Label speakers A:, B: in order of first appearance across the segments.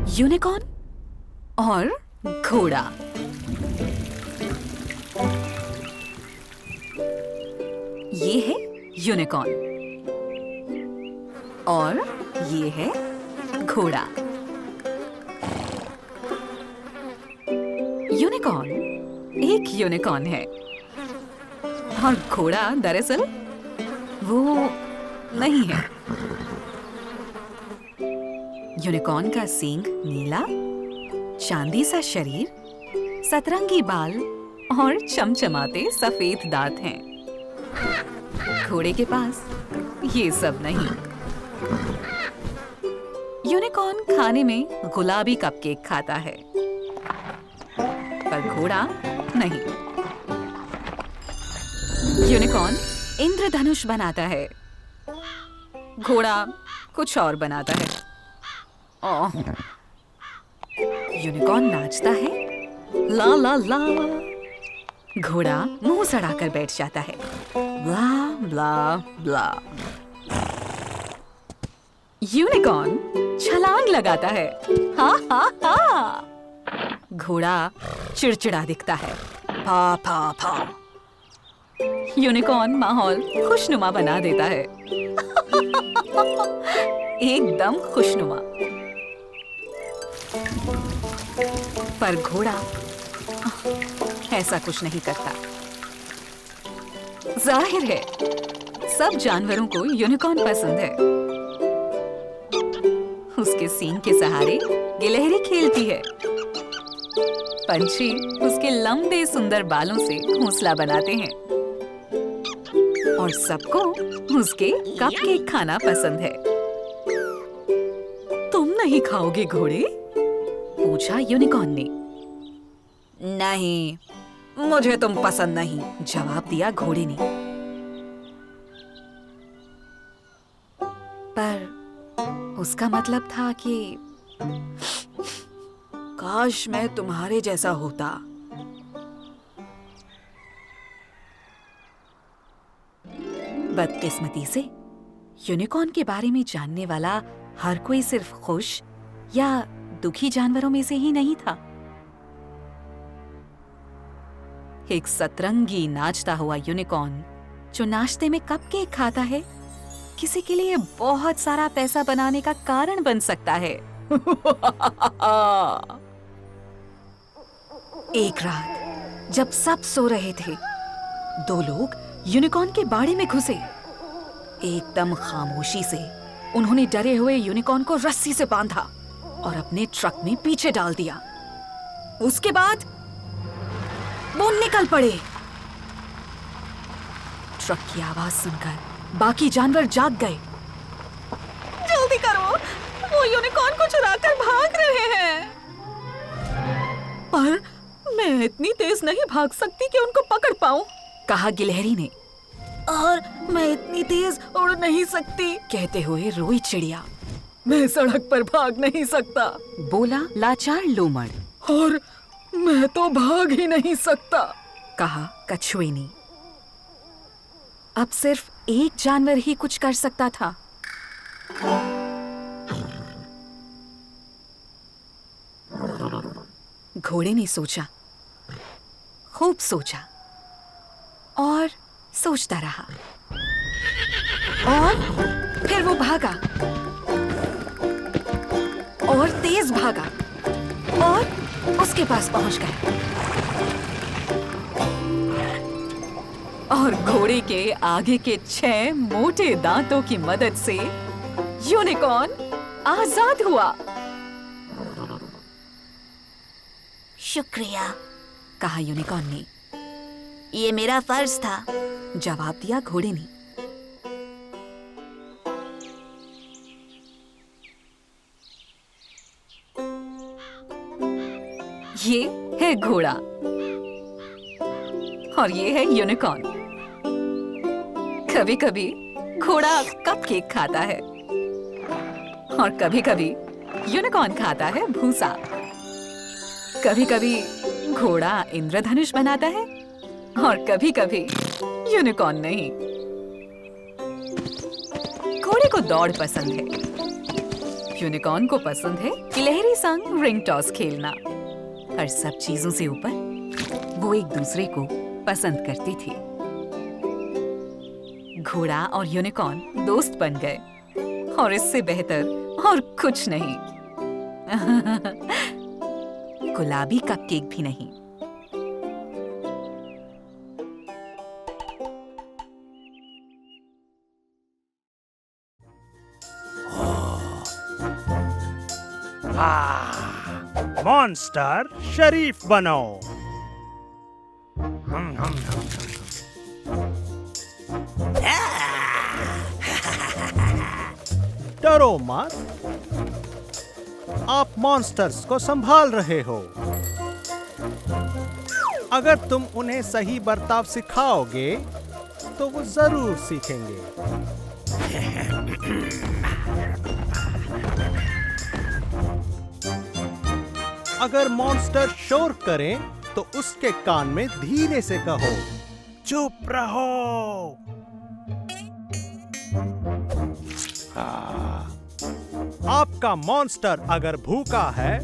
A: Unicorn और घोड़ा। ये है यूनिकॉर्न और ये है घोड़ा। यूनिकॉर्न एक यूनिकॉर्न है और घोड़ा दरअसल वो नहीं है। यूनिकॉर्न का सींग नीला, चांदी सा शरीर, सतरंगी बाल और चमचमाते सफेद दांत हैं। घोड़े के पास ये सब नहीं। यूनिकॉर्न खाने में गुलाबी कपकेक खाता है, पर घोड़ा नहीं। यूनिकॉर्न इंद्रधनुष बनाता है, घोड़ा कुछ और बनाता है। ओह, यूनिकॉर्न नाचता है, ला ला ला। घोड़ा मुंह सड़ाकर बैठ जाता है, ब्ला ब्ला ब्ला। यूनिकॉर्न छलांग लगाता है, हा हा हा। घोड़ा चिड़चिड़ा दिखता है, फा फा फा। यूनिकॉर्न माहौल खुशनुमा बना देता है, एकदम खुशनुमा। पर घोड़ा ऐसा कुछ नहीं करता। जाहिर है सब जानवरों को यूनिकॉर्न पसंद है। उसके सींग के सहारे गिलहरी खेलती है, पंछी उसके लंबे सुंदर बालों से घोंसला बनाते हैं और सबको उसके कपकेक खाना पसंद है। तुम नहीं खाओगे घोड़े? पूछा यूनिकॉर्न ने। नहीं, मुझे तुम पसंद नहीं, जवाब दिया घोड़े ने। पर उसका मतलब था कि काश मैं तुम्हारे जैसा होता। बदकिस्मती से यूनिकॉर्न के बारे में जानने वाला हर कोई सिर्फ खुश या दुखी जानवरों में से ही नहीं था। एक सतरंगी नाचता हुआ यूनिकॉर्न जो नाश्ते में कपकेक खाता है, किसी के लिए बहुत सारा पैसा बनाने का कारण बन सकता है। एक रात जब सब सो रहे थे, दो लोग यूनिकॉर्न के बाड़े में घुसे। एकदम खामोशी से उन्होंने डरे हुए यूनिकॉर्न को रस्सी से बांधा और अपने ट्रक में पीछे डाल दिया। उसके बाद वो निकल पड़े। ट्रक की आवाज सुनकर बाकी जानवर जाग गए। जल्दी करो, वो यूनिकॉर्न को चुराकर भाग रहे हैं। पर मैं इतनी तेज नहीं भाग सकती कि उनको पकड़ पाऊं, कहा गिलहरी ने। और मैं इतनी तेज उड़ नहीं सकती, कहते हुए रोई चिड़िया। मैं सड़क पर भाग नहीं सकता, बोला लाचार लोमड़। और मैं तो भाग ही नहीं सकता, कहा कछुए ने। अब सिर्फ एक जानवर ही कुछ कर सकता था। घोड़े ने सोचा, खूब सोचा और सोचता रहा, और फिर वो भागा और तेज भागा और उसके पास पहुंच गया। और घोड़े के आगे के 6 मोटे दांतों की मदद से यूनिकॉर्न आजाद हुआ।
B: शुक्रिया,
A: कहा यूनिकॉर्न ने।
B: ये मेरा फर्ज था,
A: जवाब दिया घोड़े ने। ये है घोड़ा और ये है यूनिकॉर्न। कभी कभी घोड़ा कपकेक खाता है और कभी कभी यूनिकॉर्न खाता है भूसा। कभी कभी घोड़ा इंद्रधनुष बनाता है और कभी कभी यूनिकॉर्न नहीं। घोड़े को दौड़ पसंद है, यूनिकॉर्न को पसंद है गिलहरी संग रिंग टॉस खेलना। और सब चीजों से ऊपर वो एक दूसरे को पसंद करती थी। घोड़ा और यूनिकॉर्न दोस्त बन गए और इससे बेहतर और कुछ नहीं। गुलाबी कपकेक भी नहीं।
C: मॉन्स्टर शरीफ बनो। डरो मत, आप मॉन्स्टर्स को संभाल रहे हो। अगर तुम उन्हें सही बर्ताव सिखाओगे तो वो जरूर सीखेंगे। अगर मॉन्स्टर शोर करें तो उसके कान में धीरे से कहो, चुप रहो। आपका मॉन्स्टर अगर भूखा है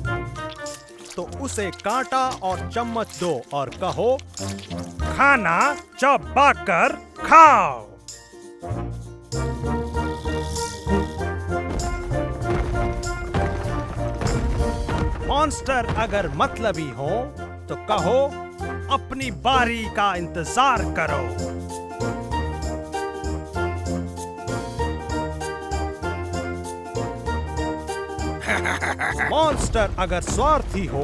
C: तो उसे कांटा और चम्मच दो और कहो, खाना चबाकर खाओ। मॉन्स्टर अगर मतलबी हो तो कहो, अपनी बारी का इंतजार करो। मॉन्स्टर अगर स्वार्थी हो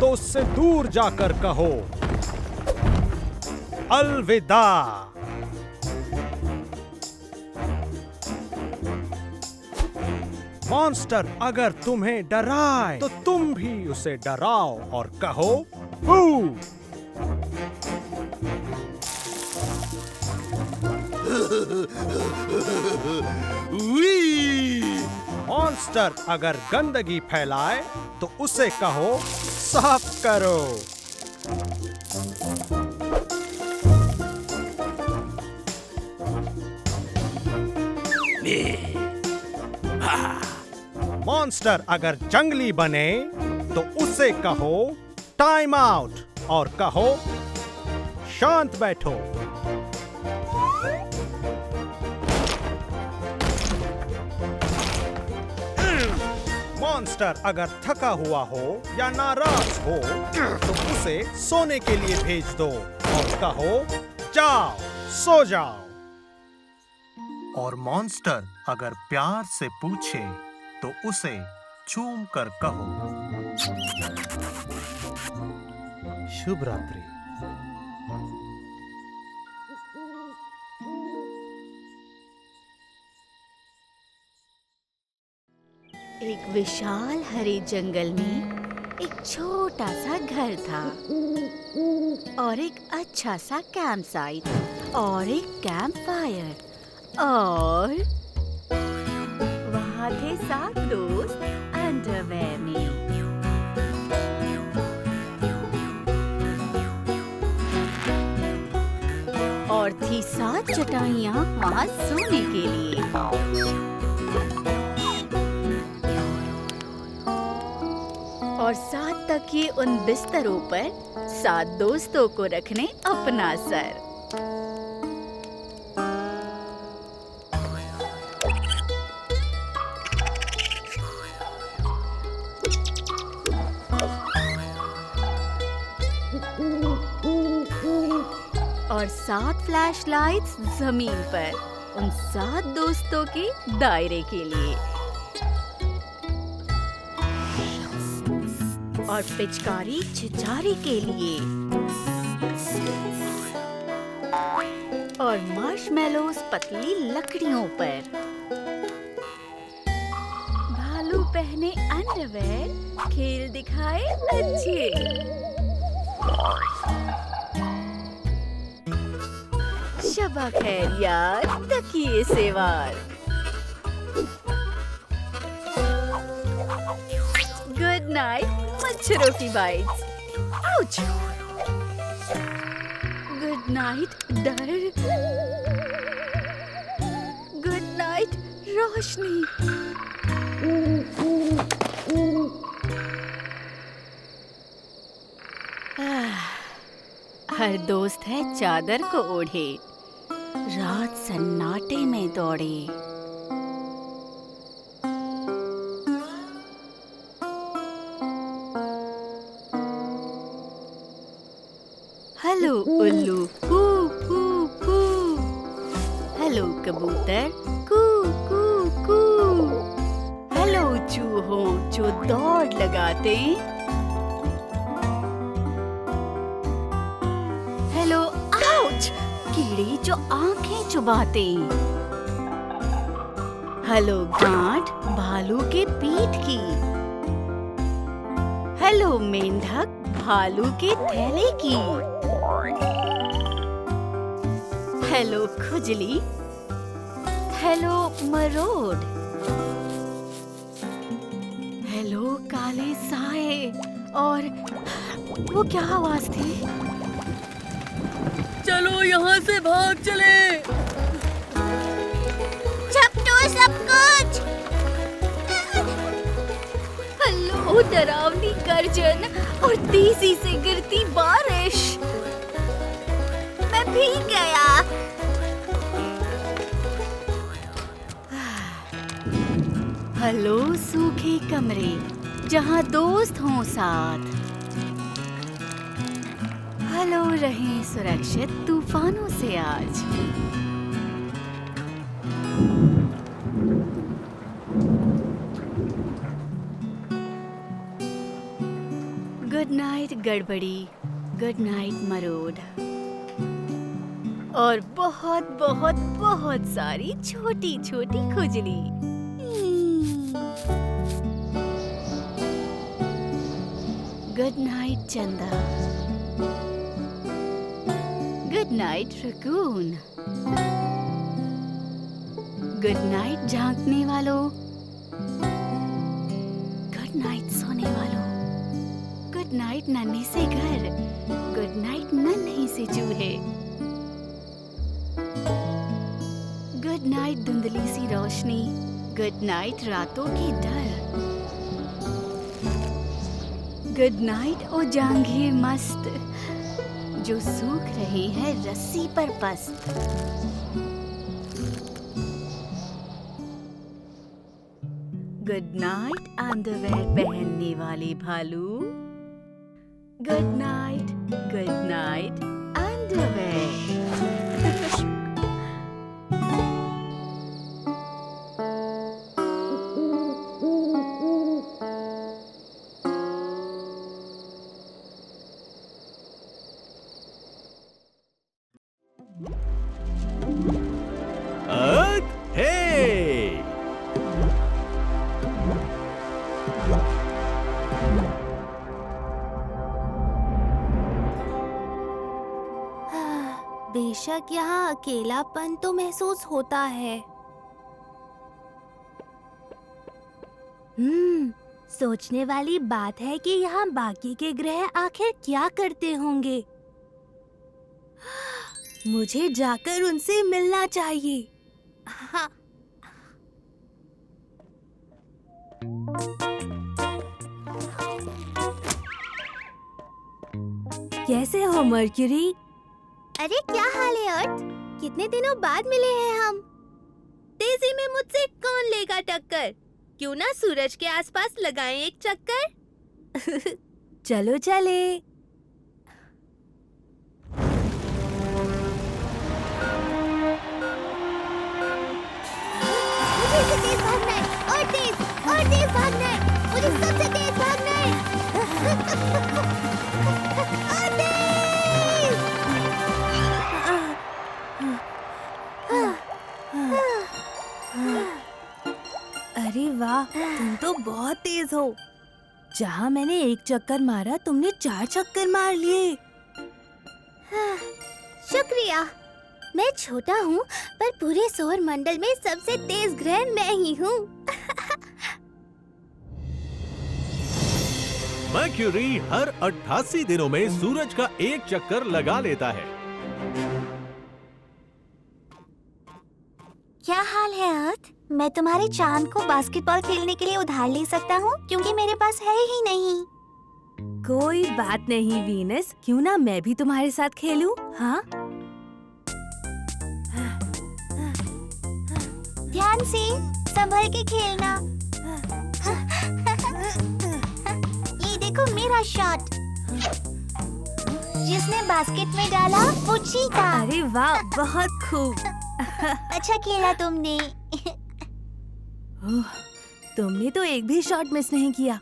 C: तो उससे दूर जाकर कहो, अलविदा। मॉन्स्टर अगर तुम्हें डराए तो तुम भी उसे डराओ और कहो, बू। मॉन्स्टर अगर गंदगी फैलाए तो उसे कहो, साफ करो। मॉन्स्टर अगर जंगली बने तो उसे कहो, टाइम आउट और कहो, शांत बैठो। मॉन्स्टर अगर थका हुआ हो या नाराज हो तो उसे सोने के लिए भेज दो और कहो, जाओ सो जाओ। और मॉन्स्टर अगर प्यार से पूछे तो उसे चूम कर कहो, शुभ रात्रि।
B: एक विशाल हरे जंगल में एक छोटा सा घर था और एक अच्छा सा कैंप साइट और एक कैंप फायर और वहाँ थे 7 दोस्त अंडरवेयर में। और थी 7 चटाइयाँ वहाँ सोने के लिए। और 7 तकिए उन बिस्तरों पर 7 दोस्तों को रखने अपना सर। और 7 फ्लैश लाइट्स जमीन पर उन 7 दोस्तों के दायरे के लिए। और पिचकारी छिछारी के लिए। और मार्शमेलोस पतली लकड़ियों पर। भालू पहने अंडरवेयर खेल दिखाए अच्छे। शबा खैर यार तकिए से वार। गुड नाइट मच्छरों की बाइट्स। आउच। गुड नाइट डर। गुड नाइट रोशनी। दोस्त है चादर को ओढ़े, रात सन्नाटे में दौड़े। हेलो उल्लू कू कू कू, हेलो कबूतर कू कू कू, हेलो चूहों जो दौड़ लगाते, हेलो आउच कीड़े जो आंखें चुबाते, हेलो गांठ भालू के पीठ की, हेलो मेंढक भालू के थैले की, हेलो खुजली, हेलो मरोड़, हेलो काले साए। और वो क्या आवाज थी?
A: चलो यहाँ से भाग चले।
B: झपटो सब कुछ। हेलो डरावनी गर्जन और तेजी से गिरती बारिश। मैं भीग गया। हेलो सूखे कमरे जहाँ दोस्त हों साथ। हेलो रहें सुरक्षित तूफानों से आज। गुड नाइट गड़बड़ी, गुड नाइट मरोड़, और बहुत बहुत बहुत सारी छोटी छोटी खुजली। गुड नाइट चंदा, good night raccoon, good night झांकने वालों, गुड नाइट सोने वालों, गुड नाइट नन्हे से घर, गुड नाइट नन्हे से चूहे, गुड नाइट धुंधली सी रोशनी, गुड नाइट रातों की डर, गुड नाइट ओ जांघें मस्त जो सूख रही है रस्सी पर पस्त। गुड नाइट अंडरवेयर पहनने वाले भालू, गुड नाइट अंडरवेयर।
D: बेशक यहाँ अकेलापन तो महसूस होता है। सोचने वाली बात है कि यहाँ बाकी के ग्रह आखिर क्या करते होंगे। मुझे जाकर उनसे मिलना चाहिए। हाँ। कैसे हो मर्क्यूरी? अरे क्या हाल है अर्थ? कितने दिनों बाद मिले हैं हम। तेजी में मुझसे कौन लेगा टक्कर? क्यों ना सूरज के आसपास लगाएं एक चक्कर? चलो चले। मुझे इससे तेज भागना है, और तेज भागना है। मुझे सबसे तेज भागना है। और तेज! अरे वाह, तुम तो बहुत तेज हो। जहाँ मैंने एक चक्कर मारा तुमने 4 चक्कर मार लिए। शुक्रिया। मैं छोटा हूँ पर पूरे सौर मंडल में सबसे तेज ग्रह मैं ही हूँ।
E: मर्क्यूरी हर 88 दिनों में सूरज का एक चक्कर लगा लेता है।
D: क्या हाल है अर्थ? मैं तुम्हारे चांद को बास्केटबॉल खेलने के लिए उधार ले सकता हूँ क्योंकि मेरे पास है ही नहीं।
B: कोई बात नहीं वीनस, क्यों ना मैं भी तुम्हारे साथ खेलूं? हाँ?
D: ध्यान से, संभल के खेलना। ये देखो मेरा शॉट। जिसने बास्केट में डाला वो जीता।
B: अरे वाह, बहुत खूब।
D: अच्छा खेला तुमने।
B: ओह, तुमने तो एक भी शॉट मिस नहीं किया।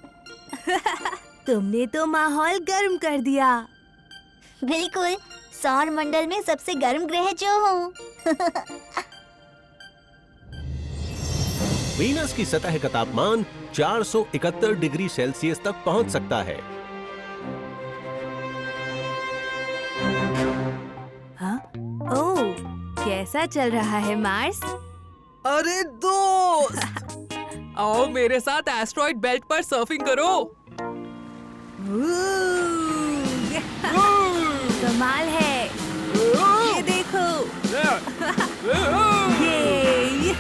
B: तुमने तो माहौल गर्म कर दिया।
D: बिल्कुल, सौर मंडल में सबसे गर्म ग्रह जो हूँ।
E: वीनस की सतह का तापमान 471 डिग्री सेल्सियस तक पहुंच सकता है।
B: हाँ? ओह, कैसा चल रहा है मार्स?
F: अरे दोस्त, आओ मेरे साथ एस्ट्रॉइड बेल्ट पर सर्फिंग करो।
B: कमाल है, ये देखो। ये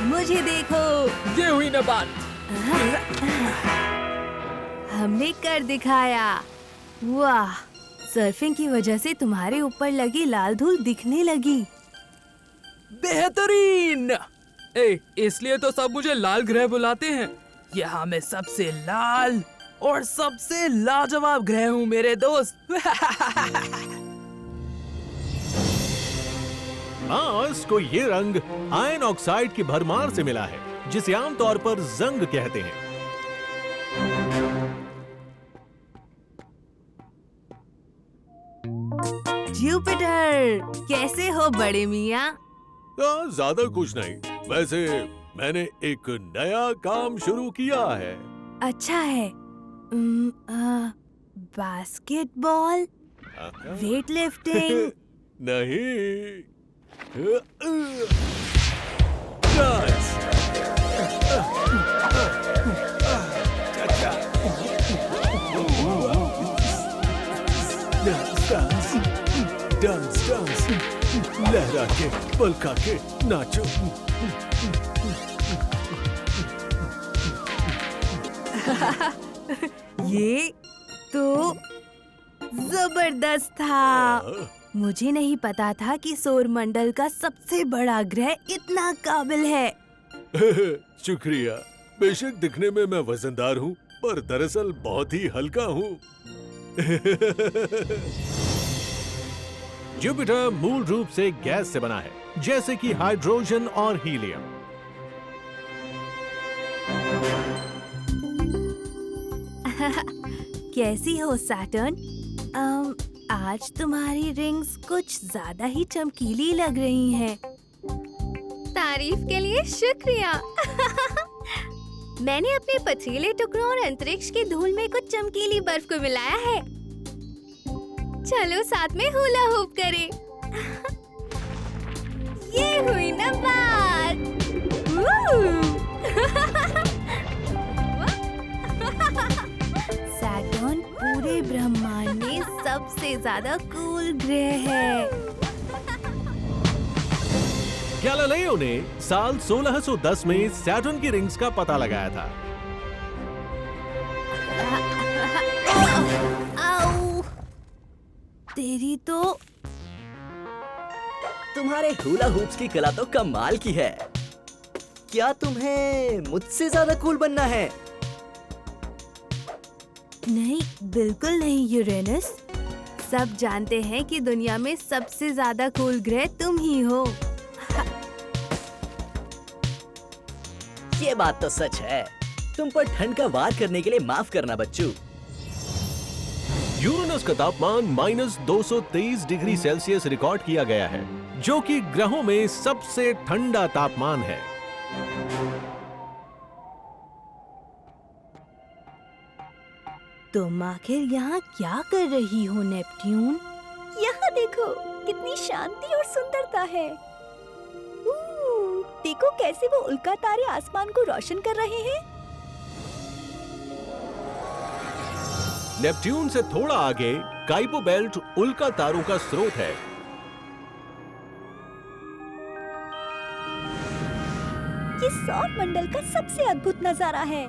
B: मुझे देखो।
F: ये हुई ना बात।
B: हमने कर दिखाया। वाह, सर्फिंग की वजह से तुम्हारे ऊपर लगी लाल धूल दिखने लगी।
F: बेहतरीन। इसलिए तो सब मुझे लाल ग्रह बुलाते हैं। यहाँ मैं सबसे लाल और सबसे लाजवाब ग्रह हूँ मेरे दोस्त।
E: मार्स को ये रंग आयन ऑक्साइड की भरमार से मिला है, जिसे आमतौर पर जंग कहते हैं।
B: जुपिटर, कैसे हो बड़े मियाँ?
E: ज्यादा कुछ नहीं, वैसे मैंने एक नया काम शुरू किया है।
B: अच्छा है। Basketball, weight lifting.
E: नहीं, डांस। डांस डांस, लहरा के पलका के नाचो।
B: ये तो जबरदस्त था। मुझे नहीं पता था कि सौर मंडल का सबसे बड़ा ग्रह इतना काबिल है।
E: शुक्रिया। बेशक दिखने में मैं वजनदार हूँ, पर दरअसल बहुत ही हल्का हूँ। जुपिटर मूल रूप से गैस से बना है, जैसे कि हाइड्रोजन और हीलियम।
B: कैसी हो सैटर्न? आज तुम्हारी रिंग्स कुछ ज्यादा ही चमकीली लग रही हैं।
D: तारीफ के लिए शुक्रिया। मैंने अपने पथरीले टुकड़ों और अंतरिक्ष की धूल में कुछ चमकीली बर्फ को मिलाया है। चलो साथ में हुला हूप करें। ये हुई ना बात।
B: सैटर्न पूरे ब्रह्मांड में सबसे ज्यादा कूल ग्रह है।
E: गैलीलियो ने साल 1610 में सैटर्न की रिंग्स का पता लगाया था।
B: आओ, तेरी तो
G: तुम्हारे हुला हूप्स की कला तो कमाल की है। क्या तुम्हें मुझसे ज्यादा कूल बनना है?
B: नहीं, बिल्कुल नहीं यूरेनस। सब जानते हैं कि दुनिया में सबसे ज्यादा कूल ग्रह तुम ही हो।
G: ये बात तो सच है। तुम पर ठंड का वार करने के लिए माफ करना बच्चू।
E: यूरेनस का तापमान -223 डिग्री सेल्सियस रिकॉर्ड किया गया है, जो कि ग्रहों में सबसे ठंडा तापमान है।
B: तुम आखिर यहाँ क्या कर रही हो नेपट्यून?
D: यहाँ देखो, कितनी शांति और सुंदरता है। देखो कैसे वो उल्का तारे आसमान को रोशन कर रहे हैं।
E: नेपट्यून से थोड़ा आगे काइपो बेल्ट उल्का तारों का स्रोत है।
D: ये सौर मंडल का सबसे अद्भुत नजारा है।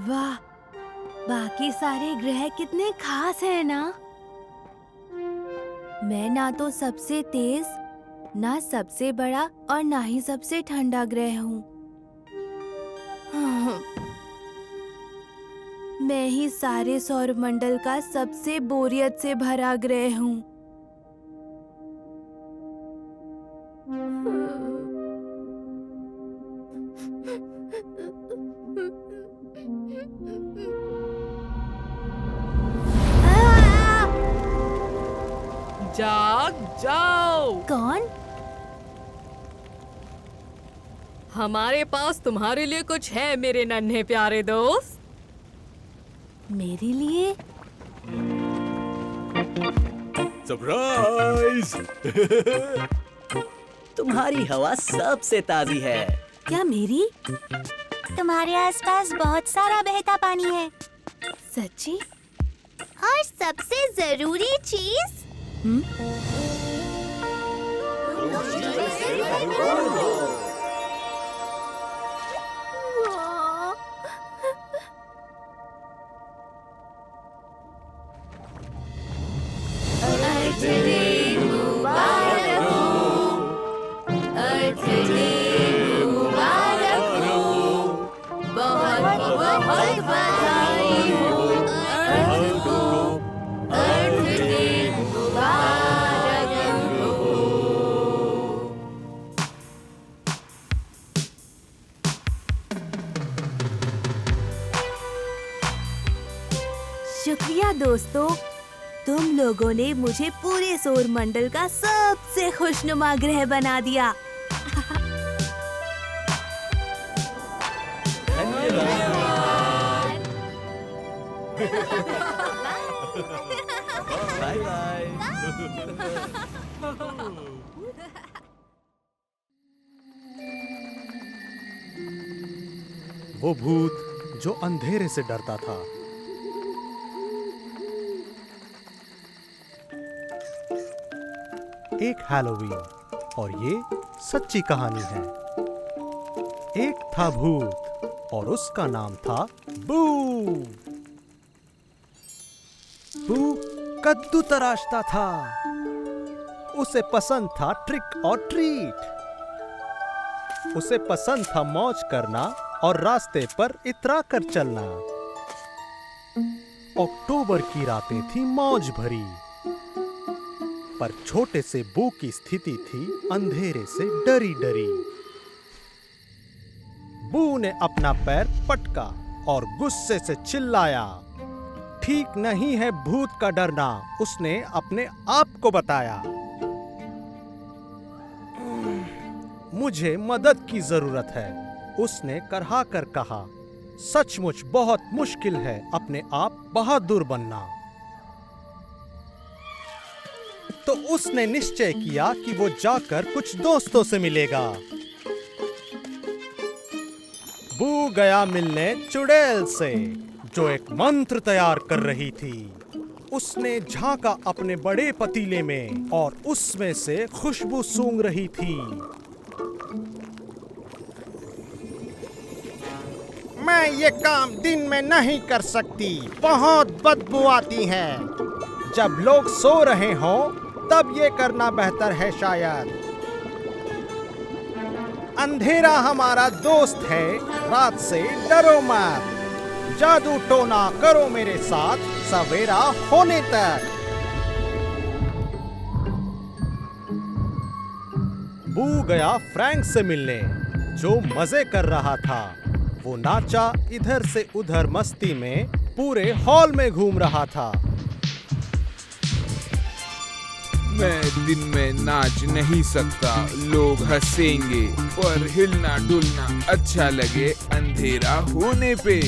D: वाह, बाकी सारे ग्रह कितने खास हैं ना। मैं ना तो सबसे तेज, ना सबसे बड़ा और ना ही सबसे ठंडा ग्रह हूँ। मैं ही सारे सौरमंडल का सबसे बोरियत से भरा ग्रह हूँ।
F: जाग जाओ।
D: कौन?
A: हमारे पास तुम्हारे लिए कुछ है मेरे नन्हे प्यारे दोस्त।
D: मेरे लिए?
E: सरप्राइज!
G: तुम्हारी हवा सबसे ताजी है।
D: क्या मेरी?
H: तुम्हारे आसपास बहुत सारा बहता पानी है।
D: सच्ची?
H: और सबसे जरूरी चीज
D: शुक्रिया दोस्तों, तुम लोगों ने मुझे पूरे सौरमंडल का सबसे खुशनुमा ग्रह बना दिया।
G: Bye bye.
C: वो भूत जो अंधेरे से डरता था। एक हैलोवीन, और ये सच्ची कहानी है। एक था भूत और उसका नाम था बू। बू कद्दू तराशता था। उसे पसंद था ट्रिक और ट्रीट। उसे पसंद था मौज करना और रास्ते पर इतरा कर चलना। अक्टूबर की रातें थी मौज भरी, पर छोटे से बू की स्थिति थी अंधेरे से डरी डरी। बू ने अपना पैर पटका और गुस्से से चिल्लाया, ठीक नहीं है भूत का डरना, उसने अपने आप को बताया। मुझे मदद की जरूरत है, उसने करहा कर कहा। सचमुच बहुत मुश्किल है अपने आप बहादुर बनना। तो उसने निश्चय किया कि वो जाकर कुछ दोस्तों से मिलेगा। बू गया मिलने चुड़ैल से, जो एक मंत्र तैयार कर रही थी। उसने झांका अपने बड़े पतीले में और उसमें से खुशबू सूंघ रही थी। मैं ये काम दिन में नहीं कर सकती, बहुत बदबू आती है। जब लोग सो रहे हों तब ये करना बेहतर है शायद। अंधेरा हमारा दोस्त है, रात से डरो मत। जादू टोना करो मेरे साथ सवेरा होने तक। बू गया फ्रैंक से मिलने, जो मजे कर रहा था। वो नाचा इधर से उधर मस्ती में, पूरे हॉल में घूम रहा था।
I: मैं दिन में नाच नहीं सकता, लोग हंसेंगे, पर हिलना डुलना अच्छा लगे अंधेरा होने पे।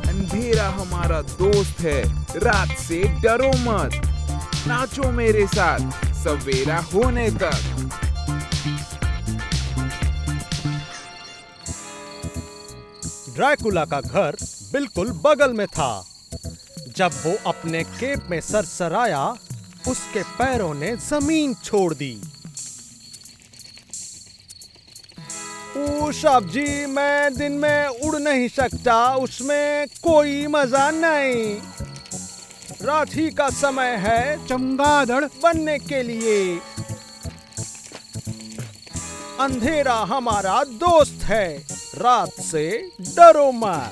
I: अंधेरा हमारा दोस्त है, रात से डरो मत। नाचो मेरे साथ सवेरा होने तक।
C: ड्रैकुला का घर बिल्कुल बगल में था। जब वो अपने केप में सरसराया, उसके पैरों ने जमीन छोड़ दी। ओ साहब जी, मैं दिन में उड़ नहीं सकता, उसमें कोई मजा नहीं। रात ही का समय है चमगादड़ बनने के लिए। अंधेरा हमारा दोस्त है, रात से डरो मत।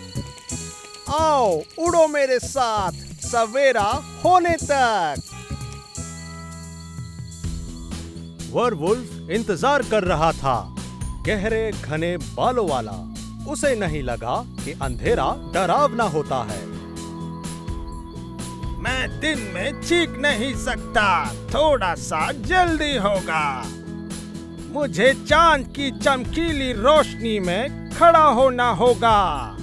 C: आओ उड़ो मेरे साथ सवेरा होने तक। वर्वुल्फ इंतजार कर रहा था, गहरे घने बालों वाला। उसे नहीं लगा कि अंधेरा डरावना होता है। मैं दिन में चीख नहीं सकता, थोड़ा सा जल्दी होगा। मुझे चांद की चमकीली रोशनी में खड़ा होना होगा।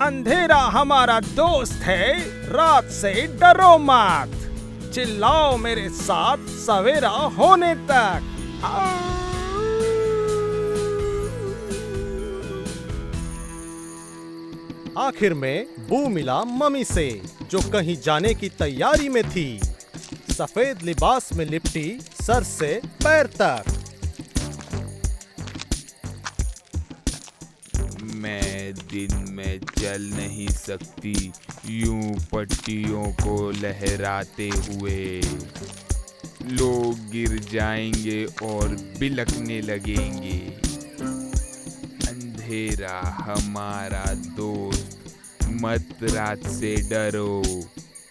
C: अंधेरा हमारा दोस्त है, रात से डरो मत। चिल्लाओ मेरे साथ सवेरा होने तक। आखिर में बू मिला मम्मी से, जो कहीं जाने की तैयारी में थी, सफेद लिबास में लिपटी सर से पैर तक।
I: मैं दिन में चल नहीं सकती यूं पट्टियों को लहराते हुए। लोग गिर जाएंगे और बिलखने लगेंगे। अंधेरा हमारा दोस्त, मत रात से डरो।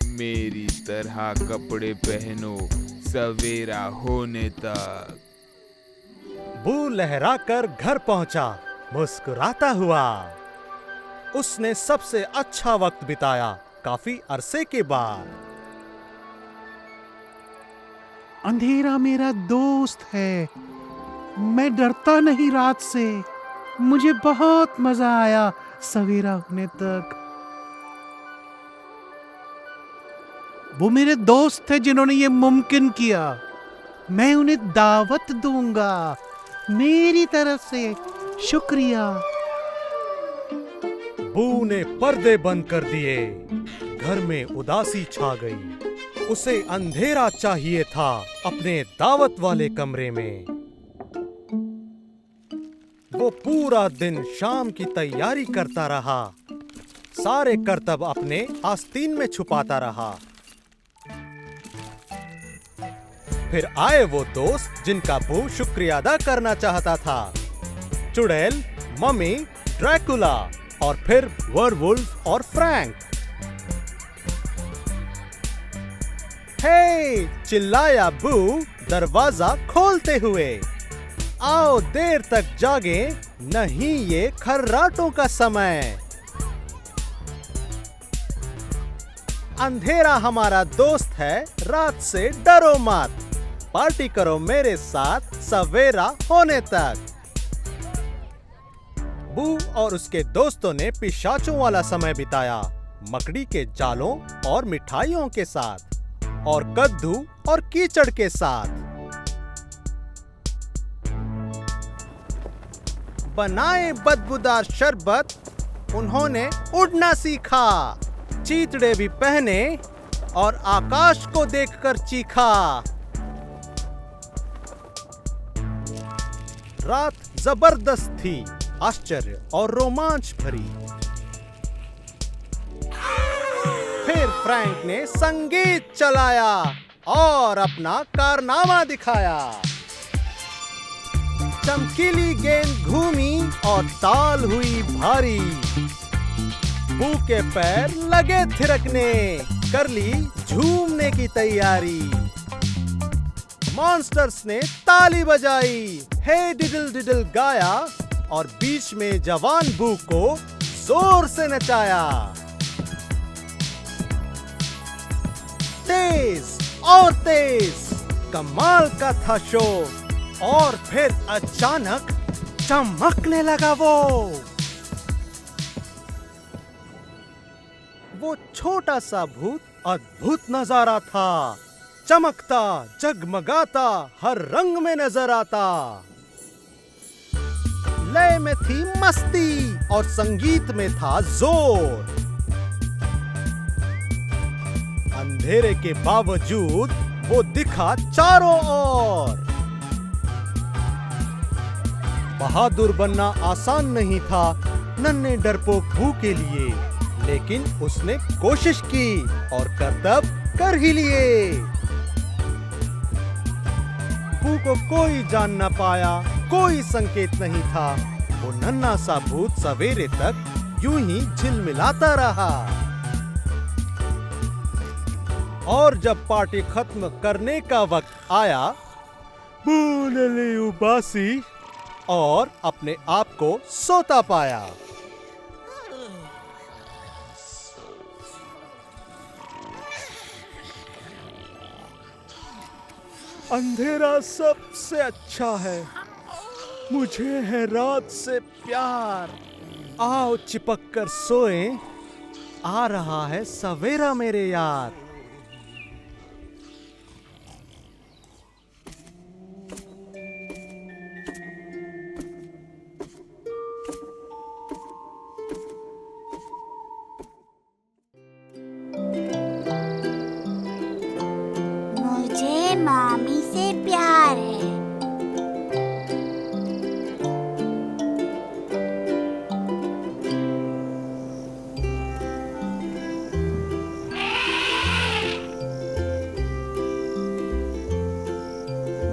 I: मेरी तरह कपड़े पहनो सवेरा होने तक।
C: बू लहराकर घर पहुंचा, मुस्कुराता हुआ। उसने सबसे अच्छा वक्त बिताया काफी अरसे के बाद।
J: अंधेरा मेरा दोस्त है, मैं डरता नहीं रात से। मुझे बहुत मजा आया सवेरा होने तक। वो मेरे दोस्त थे जिन्होंने ये मुमकिन किया। मैं उन्हें दावत दूंगा, मेरी तरफ से शुक्रिया।
C: बू ने पर्दे बंद कर दिए। घर में उदासी छा गई। उसे अंधेरा चाहिए था अपने दावत वाले कमरे में। वो पूरा दिन शाम की तैयारी करता रहा, सारे करतब अपने आस्तीन में छुपाता रहा। फिर आए वो दोस्त जिनका बू शुक्रिया अदा करना चाहता था। चुड़ैल, मम्मी, ड्रैकुला और फिर वर्वुल्फ और फ्रैंक। हे! चिल्लाया बू दरवाजा खोलते हुए। आओ देर तक जागे, नहीं ये खर्राटों का समय। अंधेरा हमारा दोस्त है, रात से डरो मत। पार्टी करो मेरे साथ सवेरा होने तक। बू और उसके दोस्तों ने पिशाचों वाला समय बिताया, मकड़ी के जालों और मिठाइयों के साथ, और कद्दू और कीचड़ के साथ। बनाए बदबूदार शरबत, उन्होंने उड़ना सीखा। चीतड़े भी पहने और आकाश को देखकर चीखा। रात जबरदस्त थी, आश्चर्य और रोमांच भरी। फिर फ्रैंक ने संगीत चलाया और अपना कारनामा दिखाया। चमकीली गेंद घूमी और ताल हुई भारी। बू के पैर लगे थिरकने, कर ली झूमने की तैयारी। मॉन्स्टर्स ने ताली बजाई, हे डिडल डिडल गाया और बीच में जवान बू को जोर से नचाया। तेज और तेज, कमाल का था शो। और फिर अचानक चमकने लगा वो छोटा सा भूत अद्भुत नजारा था। चमकता, जगमगाता, हर रंग में नजर आता। लय में थी मस्ती और संगीत में था जोर। अंधेरे के बावजूद वो दिखा चारों ओर। बहादुर बनना आसान नहीं था नन्हे डरपोक भू के लिए, लेकिन उसने कोशिश की और करतब कर ही लिए। भू को कोई जान न पाया, कोई संकेत नहीं था। वो नन्हा सा भूत सवेरे तक यूं ही झिलमिलाता रहा। और जब पार्टी खत्म करने का वक्त आया, भू ने उबासी और अपने आप को सोता पाया। अंधेरा सबसे अच्छा है, मुझे है रात से प्यार। आओ चिपक कर सोए, आ रहा है सवेरा मेरे यार।
H: मुझे मामी से प्यार है।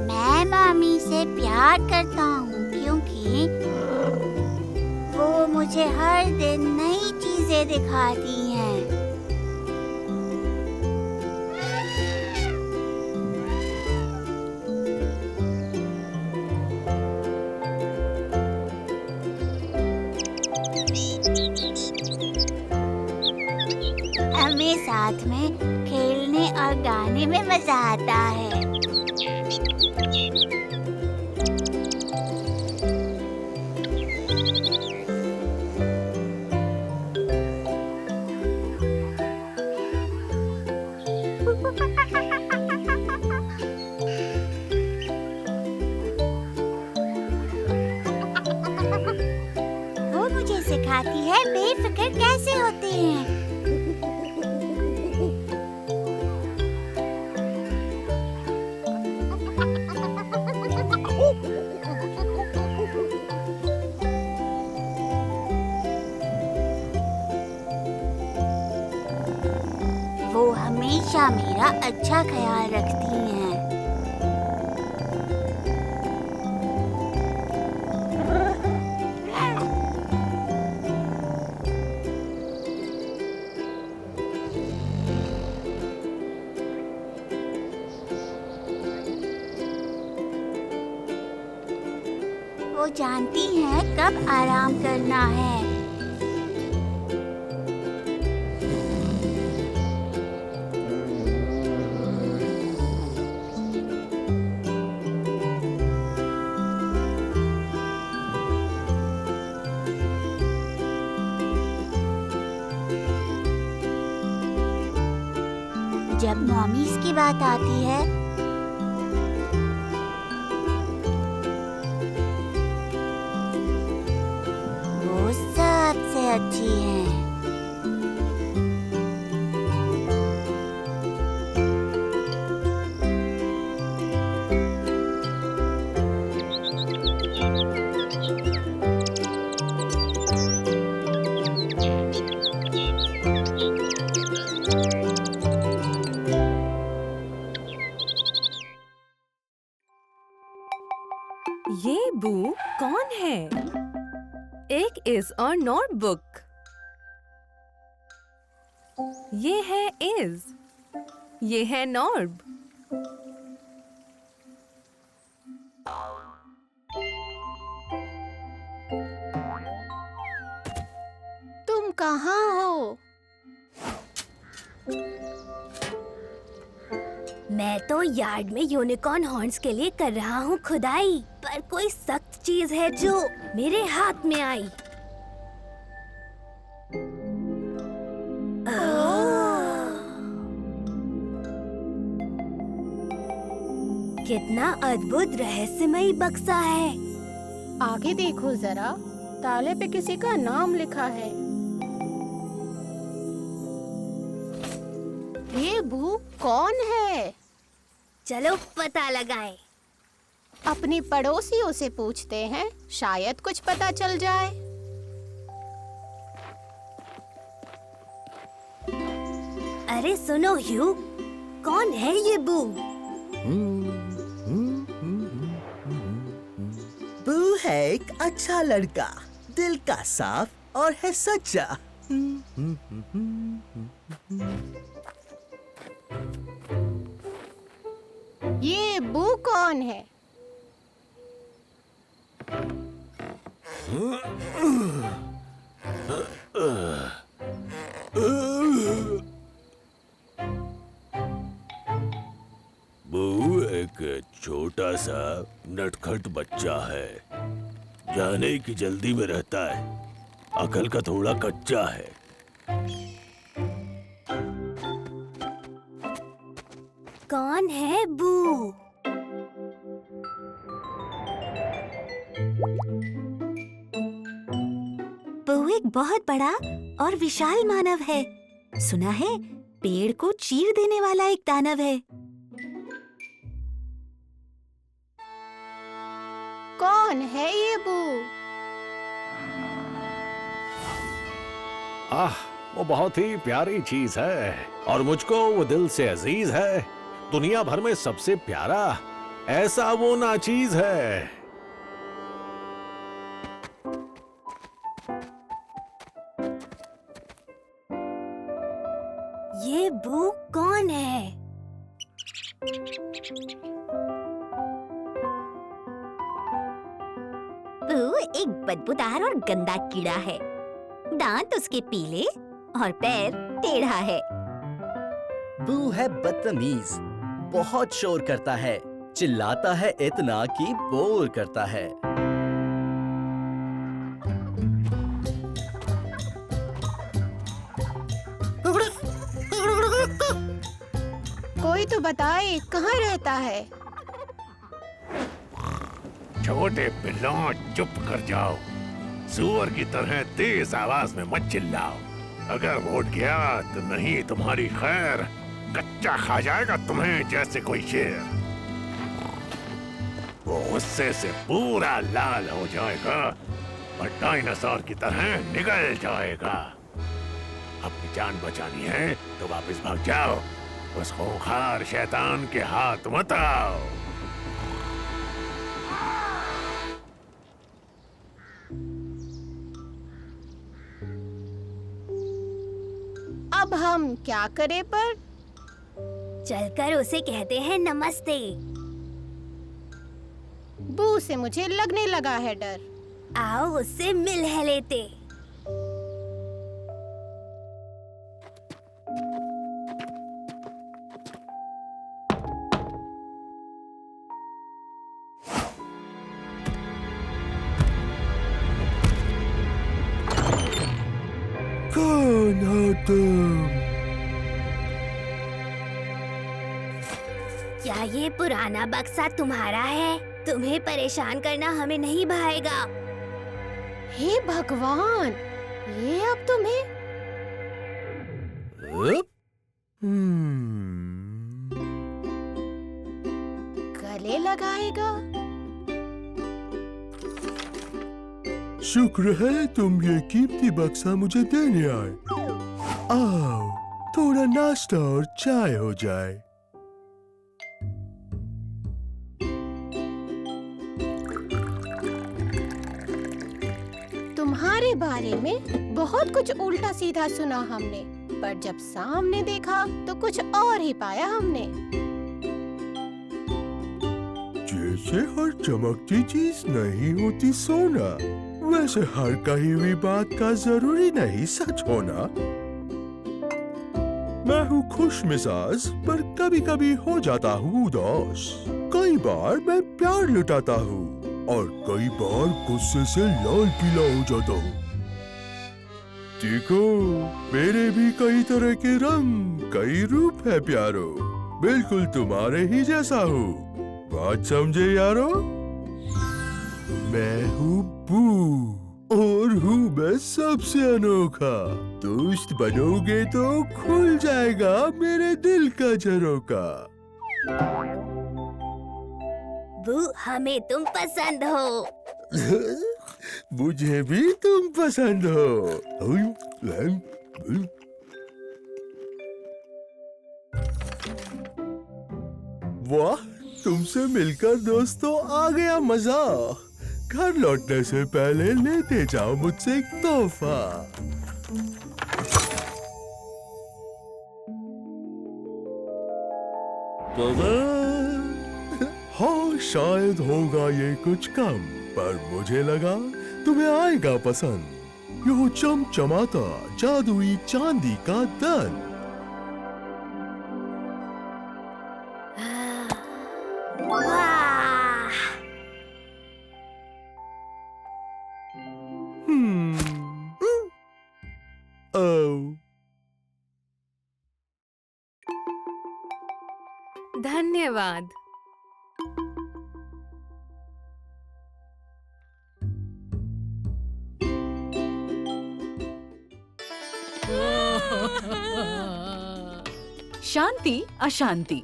H: मैं मामी से प्यार करता हूँ क्योंकि वो मुझे हर दिन नई चीजें दिखाती हैं। हमें साथ में खेलने और गाने में मजा आता है। वो मुझे सिखाती है बेफिक्र कैसे होते हैं। वो हमेशा मेरा अच्छा ख्याल रखती हैं। वो जानती हैं कब आराम करना है। जब मॉमीज की बात आती है वो सबसे अच्छी हैं।
K: ये बू कौन है? एक इज और नोटबुक। ये है इज, ये है नॉर्ब।
D: तुम कहाँ हो?
B: मैं तो यार्ड में यूनिकॉर्न हॉर्न्स के लिए कर रहा हूँ खुदाई, पर कोई सख्त चीज है जो मेरे हाथ में आई। कितना अद्भुत रहस्यमयी बक्सा है।
D: आगे देखो जरा, ताले पे किसी का नाम लिखा है। ये बू कौन है? चलो पता लगाएं। अपने पड़ोसियों से पूछते हैं, शायद कुछ पता चल जाए। अरे सुनो ह्यू, कौन है ये बू?
G: बू है एक अच्छा लड़का, दिल का साफ और है सच्चा।
D: ये बू कौन है?
E: बू एक छोटा सा नटखट बच्चा है, जाने की जल्दी में रहता है, अकल का थोड़ा कच्चा है।
D: कौन है बू?
B: बू एक बहुत बड़ा और विशाल मानव है। सुना है पेड़ को चीर देने वाला एक दानव है।
D: कौन है ये बू?
E: वो बहुत ही प्यारी चीज है और मुझको वो दिल से अजीज है। दुनिया भर में सबसे प्यारा ऐसा वो नाचीज है।
D: ये बू कौन है?
B: बू एक बदबूदार और गंदा कीड़ा है। दांत उसके पीले और पैर टेढ़ा है।
G: बू है बदतमीज, बहुत शोर करता है, चिल्लाता है इतना कि बोर करता है।
D: कोई तो बताए कहाँ रहता है?
E: छोटे पिल्लों, चुप कर जाओ। सुअर की तरह तेज आवाज में मत चिल्लाओ। अगर वोट गया तो नहीं तुम्हारी खैर, कच्चा खा जाएगा तुम्हें जैसे कोई शेर। वो गुस्से से पूरा लाल हो जाएगा और डायनासोर की तरह निगल जाएगा। अपनी जान बचानी है तो वापस भाग जाओ, उस खूंखार शैतान के हाथ मत आओ।
D: अब हम क्या करें पर? चलकर उसे कहते हैं नमस्ते। बू से मुझे लगने लगा है डर। आओ उससे मिल है लेते।
E: कौन हो तुम?
D: क्या ये पुराना बक्सा तुम्हारा है? तुम्हें परेशान करना हमें नहीं भाएगा। हे भगवान, ये अब तुम्हें गले लगाएगा।
L: शुक्र है तुम ये कीमती बक्सा मुझे देने आए। आओ, थोड़ा नाश्ता और चाय हो जाए।
D: तुम्हारे बारे में बहुत कुछ उल्टा सीधा सुना हमने, पर जब सामने देखा तो कुछ और ही पाया हमने।
L: जैसे हर चमकती चीज नहीं होती सोना, वैसे हर कही हुई बात का जरूरी नहीं सच होना। मैं हूँ खुश मिजाज, पर कभी कभी हो जाता हूँ उदास। कई बार मैं प्यार लुटाता हूँ और कई बार गुस्से से लाल पीला हो जाता हूँ। देखो, मेरे भी कई तरह के रंग, कई रूप है प्यारो। बिल्कुल तुम्हारे ही जैसा हूँ। बात समझे यारो? मैं हूँ बू, और हूँ मैं सबसे अनोखा। दोस्त बनोगे तो खुल जाएगा मेरे दिल का झरोका।
D: बू, हमें तुम पसंद हो।
L: मुझे भी तुम पसंद हो। वाह, तुमसे मिलकर दोस्तों आ गया मजा। घर लौटने से पहले लेते जाओ मुझसे एक तोहफा। हाँ, शायद होगा ये कुछ कम, पर मुझे लगा तुम्हें आएगा पसंद। यो चमचमाता जादुई चांदी का दन।
K: धन्यवाद।
A: शांति अशांति।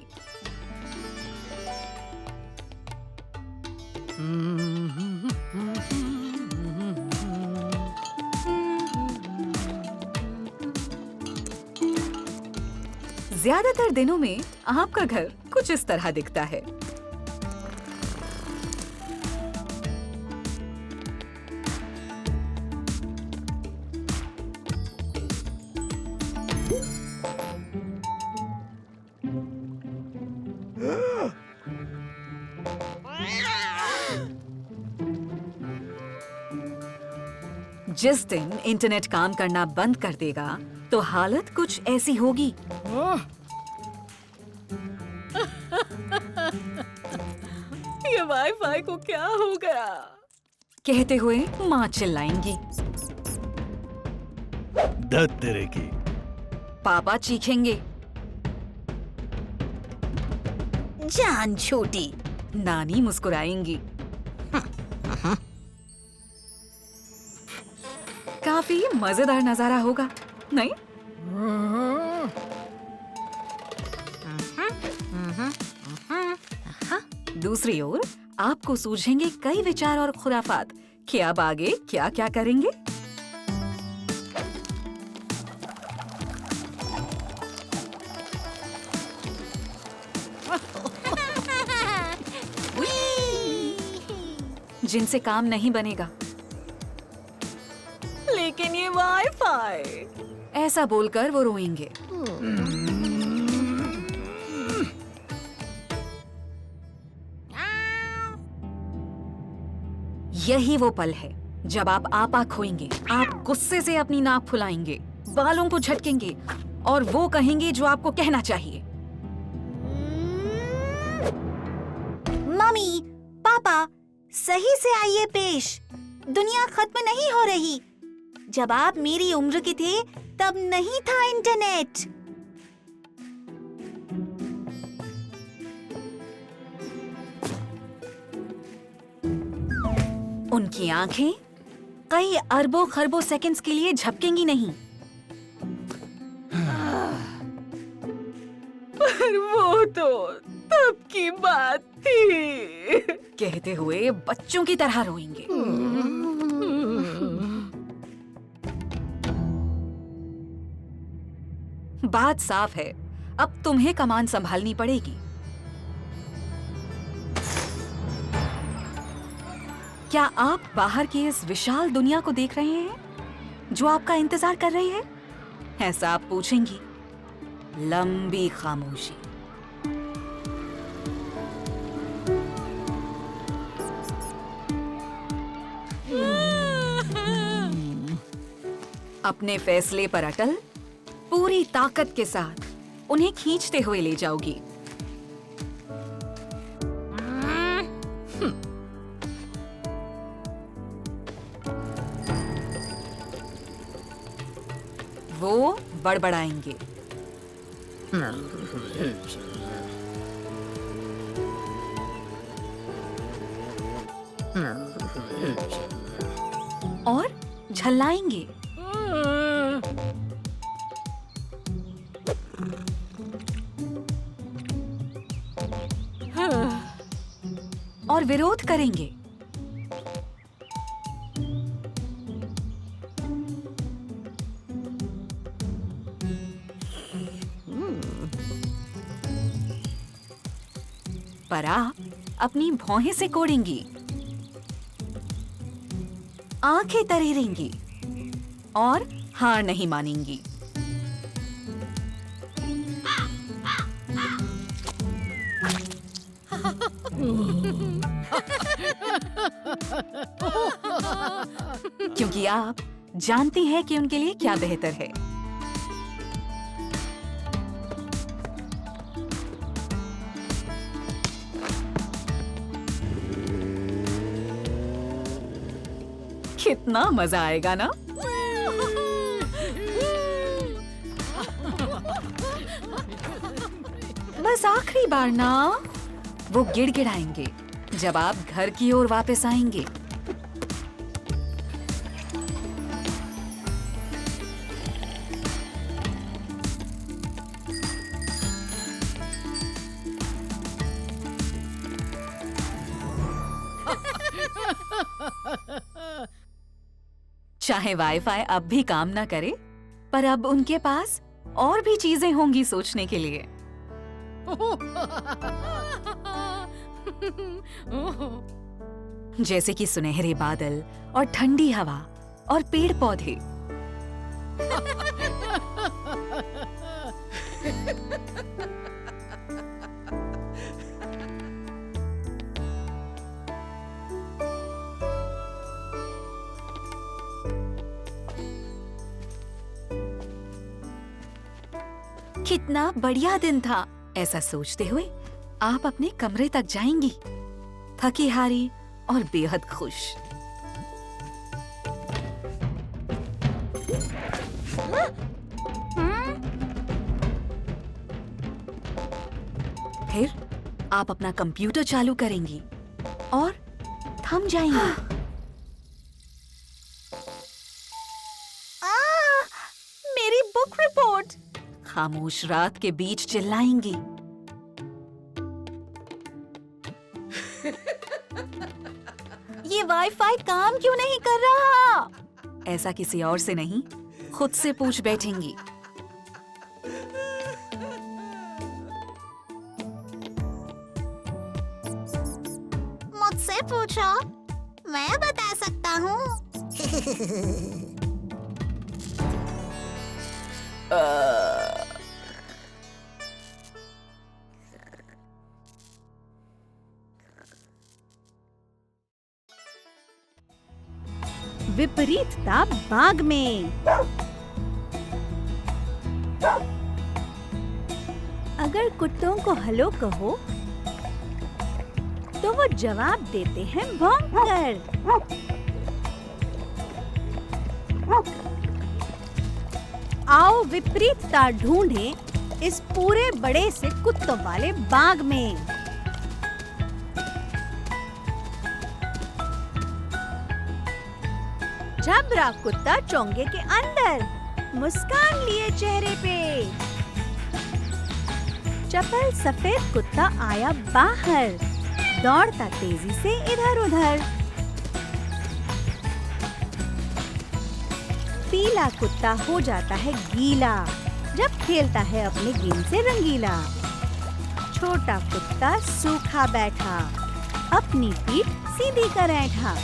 A: ज्यादातर दिनों में आपका घर कुछ इस तरह दिखता है। जिस दिन इंटरनेट काम करना बंद कर देगा तो हालत कुछ ऐसी होगी। ये वाईफाई को क्या हो गया? कहते हुए माँ चिल्लाएंगी।
E: दत्त तेरे की।
A: पापा चीखेंगे। जान छोटी। नानी मुस्कुराएंगी। काफी मजेदार नजारा होगा, नहीं? दूसरी ओर आपको सूझेंगे कई विचार और खुराफात कि अब आगे क्या क्या करेंगे। जिनसे काम नहीं बनेगा। लेकिन ये वाईफाई, ऐसा बोलकर वो रोएंगे। यही वो पल है जब आप आपा खोएंगे। आप गुस्से से अपनी नाक फुलाएंगे, बालों को झटकेंगे और वो कहेंगे जो आपको कहना चाहिए।
H: मम्मी, पापा, सही से आइए पेश। दुनिया खत्म नहीं हो रही। जब आप मेरी उम्र के थे तब नहीं था इंटरनेट।
A: उनकी आंखें कई अरबों खरबों सेकंड्स के लिए झपकेंगी नहीं। पर वो तो तब की बात थी। कहते हुए बच्चों की तरह रोएंगे। बात साफ है, अब तुम्हें कमान संभालनी पड़ेगी। क्या आप बाहर की इस विशाल दुनिया को देख रहे हैं जो आपका इंतजार कर रही है? ऐसा आप पूछेंगी। लंबी खामोशी। अपने फैसले पर अटल, पूरी ताकत के साथ उन्हें खींचते हुए ले जाओगी। वो बड़बड़ाएंगे। और झल्लाएंगे। और विरोध करेंगे। पर आप अपनी भौहें से कोड़ेंगी, आंखें तरेरेंगी और हार नहीं मानेंगी। क्योंकि आप जानती हैं कि उनके लिए क्या बेहतर है। कितना मजा आएगा ना? बस आखिरी बार ना। वो गिड़गिड़ाएंगे जब आप घर की ओर वापस आएंगे। चाहे वाईफाई अब भी काम ना करे, पर अब उनके पास और भी चीजें होंगी सोचने के लिए। जैसे कि सुनहरे बादल और ठंडी हवा और पेड़ पौधे। कितना बढ़िया दिन था, ऐसा सोचते हुए आप अपने कमरे तक जाएंगी, थकी हारी और बेहद खुश। फिर आप अपना कंप्यूटर चालू करेंगी और थम जाएंगी। मेरी बुक रिपोर्ट। खामोश रात के बीच चिल्लाएंगी। ये वाईफाई काम क्यों नहीं कर रहा? ऐसा किसी और से नहीं, खुद से पूछ बैठेंगी।
H: मुझसे पूछो, मैं बता सकता हूँ।
B: विपरीतता बाग में। अगर कुत्तों को हेलो कहो तो वो जवाब देते हैं भौंककर। आओ विपरीतता ढूंढें इस पूरे बड़े से कुत्तों वाले बाग में। झबरा कुत्ता चोंगे के अंदर, मुस्कान लिए चेहरे पे। चपल सफेद कुत्ता आया बाहर, दौड़ता तेजी से इधर-उधर। पीला कुत्ता हो जाता है गीला जब खेलता है अपने गेंद से रंगीला। छोटा कुत्ता सूखा बैठा, अपनी पीठ सीधी कर ऐठा।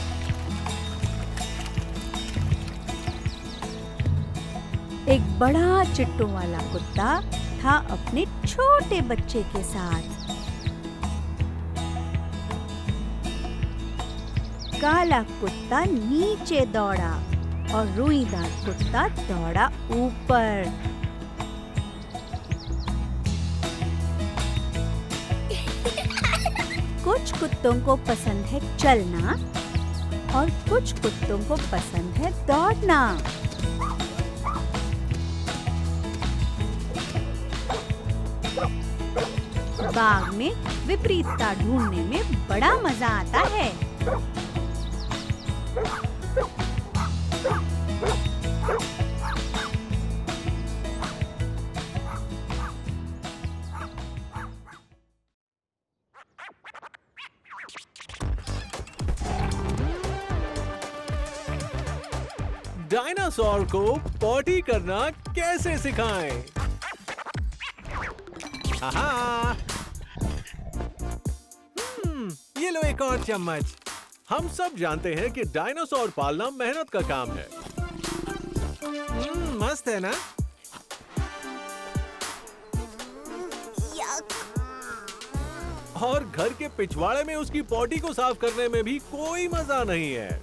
B: एक बड़ा चिट्टों वाला कुत्ता था अपने छोटे बच्चे के साथ। काला कुत्ता नीचे दौड़ा और रुईदार कुत्ता दौड़ा ऊपर। कुछ कुत्तों को पसंद है चलना और कुछ कुत्तों को पसंद है दौड़ना। बाग में विपरीतता ढूंढने में बड़ा मजा आता है।
M: डायनासोर को पॉटी करना कैसे सिखाएं? हाँ, ये लो एक और चम्मच। हम सब जानते हैं कि डायनासोर पालना मेहनत का काम है। मस्त है ना? और घर के पिछवाड़े में उसकी पॉटी को साफ करने में भी कोई मजा नहीं है।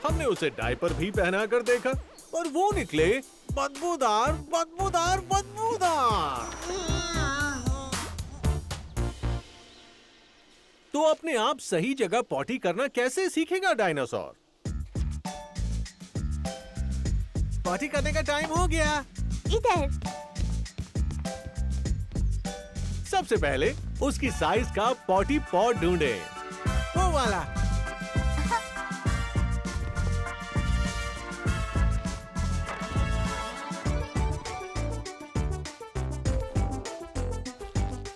M: हमने उसे डायपर भी पहना कर देखा और वो निकले बदबूदार बदबूदार बदबूदार। तो अपने आप सही जगह पॉटी करना कैसे सीखेगा डायनासोर? पॉटी करने का टाइम हो गया।
D: इधर।
M: सबसे पहले उसकी साइज का पॉटी पॉट ढूंढे। वो वाला।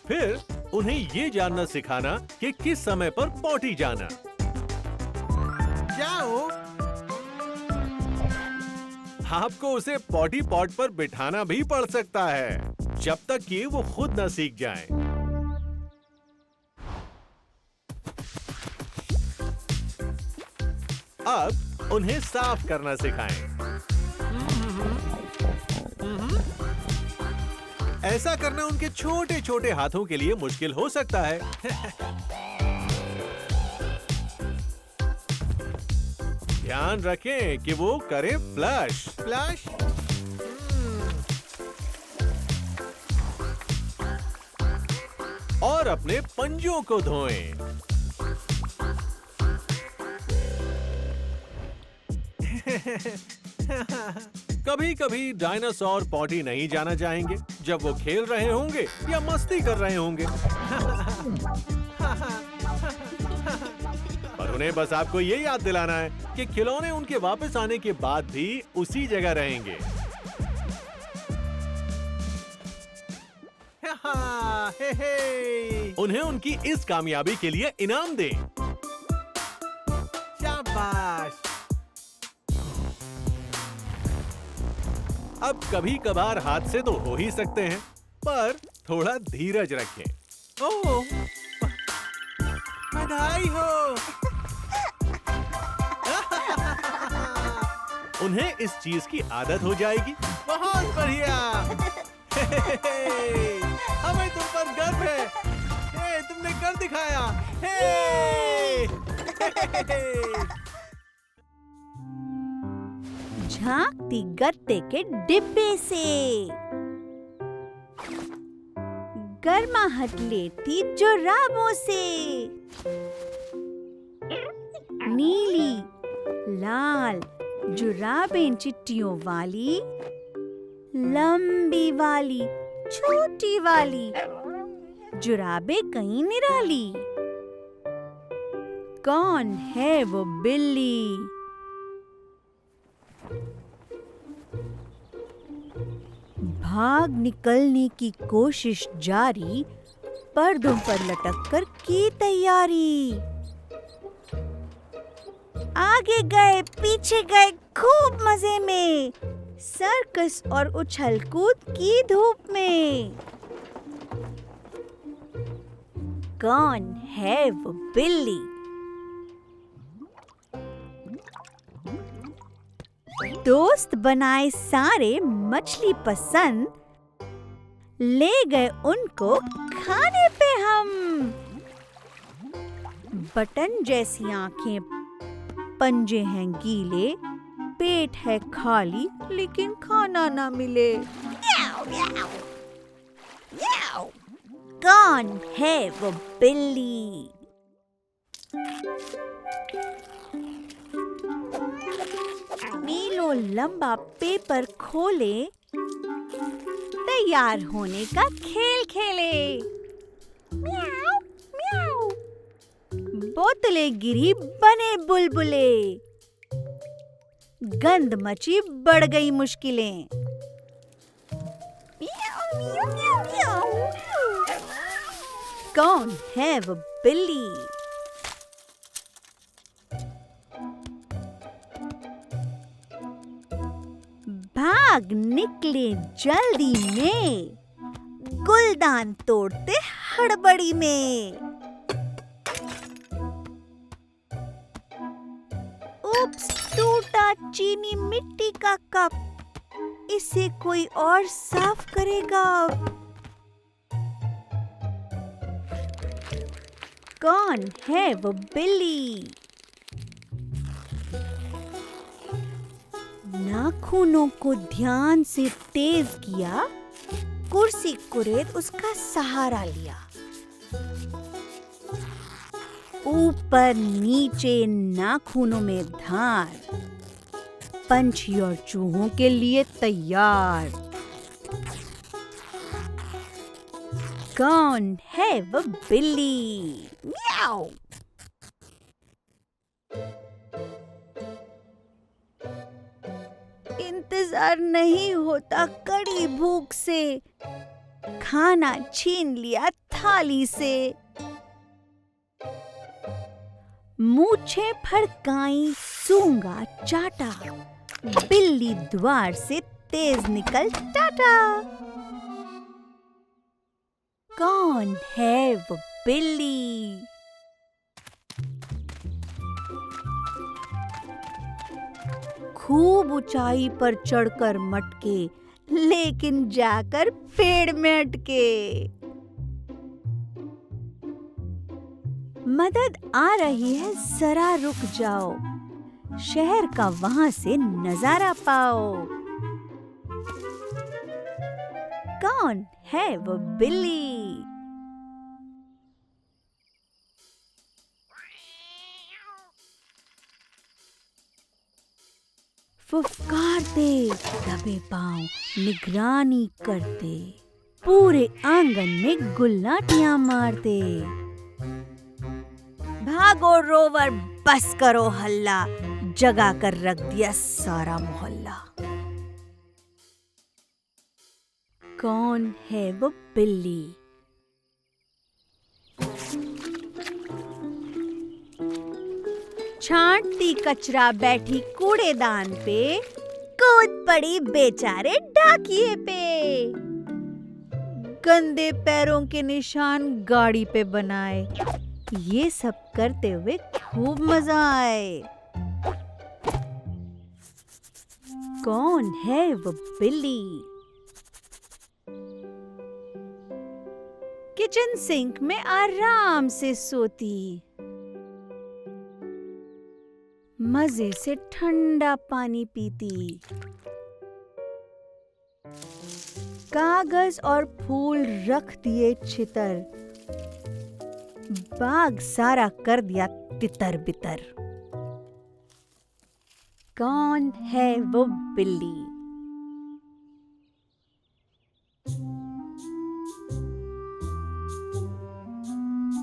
M: फिर उन्हें ये जानना सिखाना कि किस समय पर पॉटी जाना। जाओ। आपको उसे पॉटी पॉट पर बिठाना भी पड़ सकता है जब तक कि वो खुद न सीख जाए। अब उन्हें साफ करना सिखाएं। ऐसा करना उनके छोटे छोटे हाथों के लिए मुश्किल हो सकता है। ध्यान रखें कि वो करे फ्लश फ्लश। और अपने पंजों को धोएं। कभी कभी डायनासोर पॉटी नहीं जाना चाहेंगे जब वो खेल रहे होंगे या मस्ती कर रहे होंगे। पर उन्हें बस आपको ये याद दिलाना है कि खिलौने उनके वापस आने के बाद भी उसी जगह रहेंगे। हे हे। उन्हें उनकी इस कामयाबी के लिए इनाम दें। शाबाश। अब कभी कभार हादसे तो हो ही सकते हैं, पर थोड़ा धीरज रखें। ओह, बधाई हो। उन्हें इस चीज की आदत हो जाएगी। बहुत बढ़िया। हमें तुम पर गर्व है। तुमने कर दिखाया।
B: झांकती गत्ते के डिब्बे से गर्माहट लेती जुराबों से। नीली लाल जुराबें चिट्टियों वाली, लंबी वाली छोटी वाली जुराबें कहीं निराली। कौन है वो बिल्ली? भाग निकलने की कोशिश जारी, पर्दों पर लटककर की तैयारी। आगे गए पीछे गए खूब मजे में, सर्कस और उछल कूद की धूप में। कौन है वो बिल्ली? दोस्त बनाए सारे मछली पसंद, ले गए उनको खाने पे हम। बटन जैसी आंखें, पंजे हैं गीले, पेट है खाली लेकिन खाना ना मिले। कौन है वो बिल्ली? नीलो लंबा पेपर खोले, तैयार होने का खेल खेले। म्याऊ म्याऊ। बोतलें गिरी बने बुलबुले, गंद मची बढ़ गई मुश्किलें। म्याऊ म्याऊ म्याऊ म्याऊ। कौन है वो बिल्ली? भाग निकले जल्दी में, गुलदान तोड़ते हड़बड़ी में। उप्स, टूटा चीनी मिट्टी का कप, इसे कोई और साफ करेगा। कौन है वो बिल्ली? नाखूनों को ध्यान से तेज किया, कुर्सी कुरेद उसका सहारा लिया। ऊपर नीचे नाखूनों में धार, पंछी और चूहों के लिए तैयार। कौन है वो बिल्ली? म्याऊ। इंतजार नहीं होता कड़ी भूख से, खाना छीन लिया थाली से। मूछें फड़काई, सूंघा चाटा, बिल्ली द्वार से तेज निकल टाटा। कौन है वो बिल्ली? खूब ऊंचाई पर चढ़कर मटके, लेकिन जाकर पेड़ में अटके। मदद आ रही है, जरा रुक जाओ, शहर का वहां से नजारा पाओ। कौन है वो बिल्ली? फुफकारते दबे पांव निगरानी करते, पूरे आंगन में गुलनाटियां मारते। भागो रोवर, बस करो हल्ला, जगा कर रख दिया सारा मोहल्ला। कौन है वो बिल्ली? छांटती कचरा बैठी कूड़ेदान पे, कूद पड़ी बेचारे डाकिए पे। गंदे पैरों के निशान गाड़ी पे बनाए, ये सब करते हुए खूब मजा आए। कौन है वो बिल्ली? किचन सिंक में आराम से सोती, मजे से ठंडा पानी पीती। कागज और फूल रख दिए छितर, बाग सारा कर दिया तितर बितर। कौन है वो बिल्ली?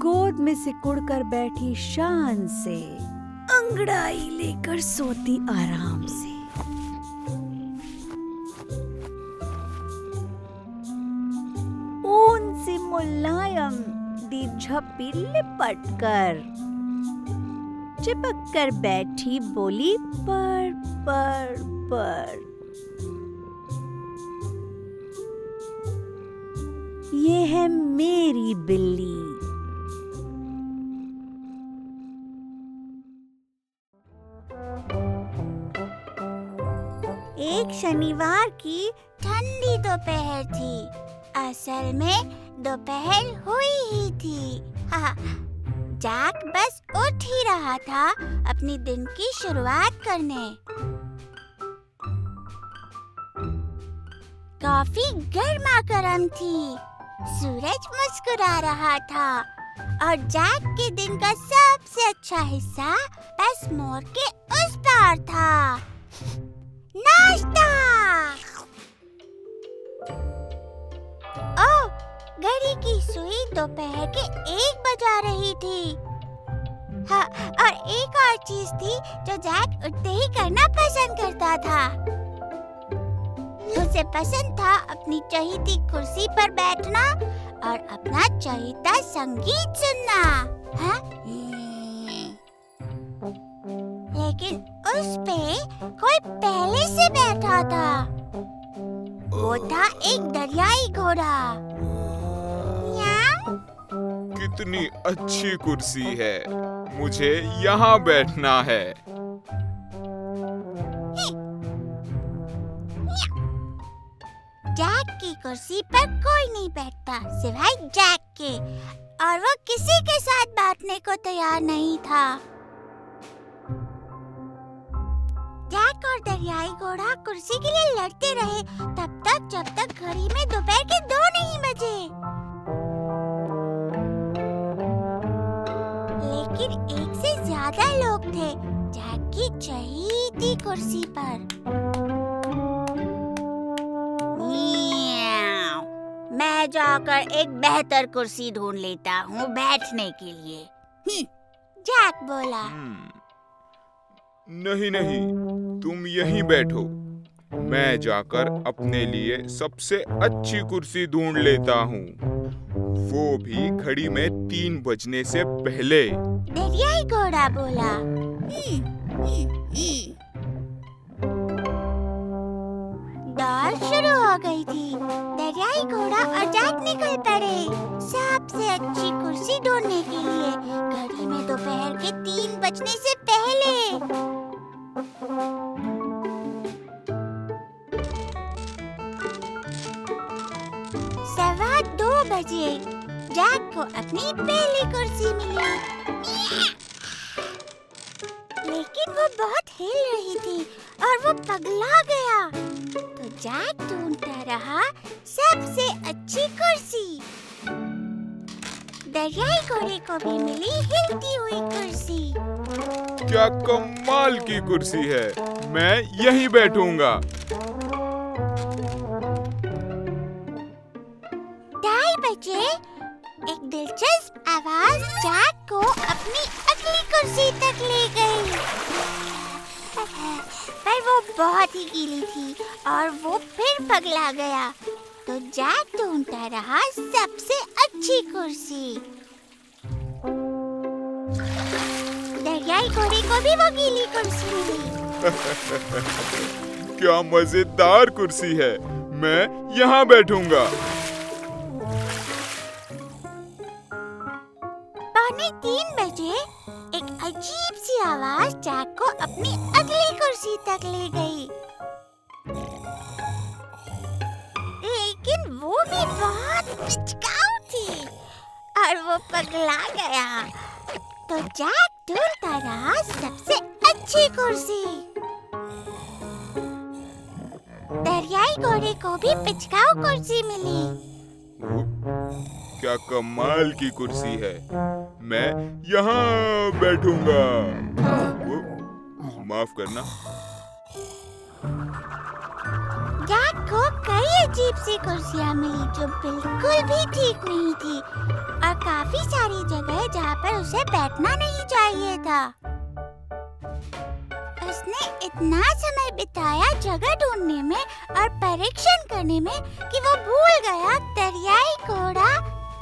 B: गोद में सिकुड़कर बैठी शान से, अंगड़ाई लेकर सोती आराम से। ऊन सी मुलायम दी झप्पी लिपट कर, चिपक कर बैठी बोली पर पर पर। ये है मेरी बिल्ली।
H: एक शनिवार की ठंडी दोपहर थी। असल में दोपहर हुई ही थी। जैक बस उठ ही रहा था अपनी दिन की शुरुआत करने। कॉफी गर्मा गर्म थी, सूरज मुस्कुरा रहा था और जैक के दिन का सबसे अच्छा हिस्सा पैसमोर के उस पार था, नाश्ता। ओह, घड़ी की सुई दोपहर के 1 बजा रही थी। हाँ, और एक और चीज थी जो जैक उठते ही करना पसंद करता था। उसे पसंद था अपनी चहीती कुर्सी पर बैठना और अपना चहेता संगीत सुनना। हाँ? लेकिन उस पे कोई पहले से बैठा था। वो था एक दरियाई घोड़ा।
I: कितनी अच्छी कुर्सी है, मुझे यहाँ बैठना है।
H: जैक की कुर्सी पर कोई नहीं बैठता सिवाय जैक के, और वो किसी के साथ बैठने को तैयार नहीं था। जैक और दरियाई घोड़ा कुर्सी के लिए लड़ते रहे तब तक जब तक घड़ी में दोपहर के 2 नहीं बजे। लेकिन एक से ज्यादा लोग थे जैक की चहेती कुर्सी पर। मैं जाकर एक बेहतर कुर्सी ढूंढ लेता हूँ बैठने के लिए। जैक बोला।
I: नहीं नहीं, तुम यहीं बैठो। मैं जाकर अपने लिए सबसे अच्छी कुर्सी ढूंढ लेता हूँ, वो भी घड़ी में 3 बजने से पहले।
H: दरियाई घोड़ा बोला। दौड़ शुरू हो गई थी। दरियाई घोड़ा और जैक निकल पड़े सबसे अच्छी कुर्सी ढूंढने के लिए घड़ी में दोपहर के 3 बजने से पहले। 2:15 बजे जैक को अपनी पहली कुर्सी मिली, लेकिन वो बहुत हिल रही थी और वो पगला गया। तो जैक ढूंढता रहा सबसे अच्छी कुर्सी। दरियाई घोड़े को भी मिली हिलती हुई कुर्सी।
I: क्या कमाल की कुर्सी है, मैं यहीं बैठूंगा।
H: 2:30 बजे एक दिलचस्प आवाज जैक को अपनी अगली कुर्सी तक ले गई। पर वो बहुत ही गीली थी और वो फिर पगला गया। तो जैक ढूंढता रहा सबसे अच्छी कुर्सी। दरियाई घोड़े को भी वो गीली कुर्सी मिली।
I: क्या मजेदार कुर्सी है, मैं यहाँ बैठूंगा।
H: 2:45 बजे एक अजीब सी आवाज जैक को अपनी अगली कुर्सी तक ले गई। लेकिन वो भी बहुत पिचकाऊ थी और वो पगला गया। तो जैक ढूंढता रहा सबसे अच्छी कुर्सी। दरियाई घोड़े को भी पिचकाऊ कुर्सी मिली।
I: क्या कमाल की कुर्सी है, मैं यहाँ बैठूंगा। माफ करना।
H: जैक को कई अजीब सी कुर्सियाँ मिली जो बिल्कुल भी ठीक नहीं थी और काफी सारी जगह जहाँ पर उसे बैठना नहीं चाहिए था। उसने इतना समय बिताया जगह ढूंढने में और परीक्षण करने में कि वो भूल गया दरियाई घोड़ा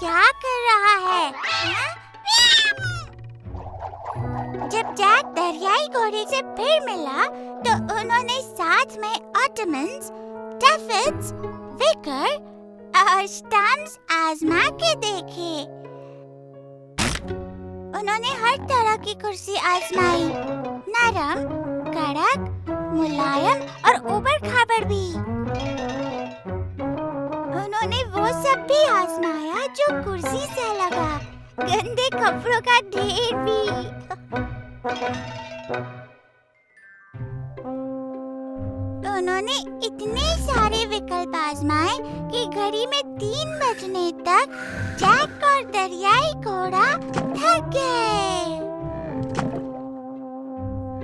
H: क्या कर रहा है। जब जैक दरियाई घोड़े से फिर मिला तो उन्होंने साथ में ऑटमन्स, टफिट्स, विकर और स्टम्प्स आजमा के देखे। उन्होंने हर तरह की कुर्सी आजमाई, नरम, कड़क, मुलायम और ऊबड़-खाबड़ भी। उन्होंने वो सब भी आजमाया जो कुर्सी से लगा, गंदे कपड़ों का ढेर भी। उन्होंने इतने सारे विकल्प आजमाए कि घड़ी में 3 बजने तक जैक और दरियाई घोड़ा थक गए।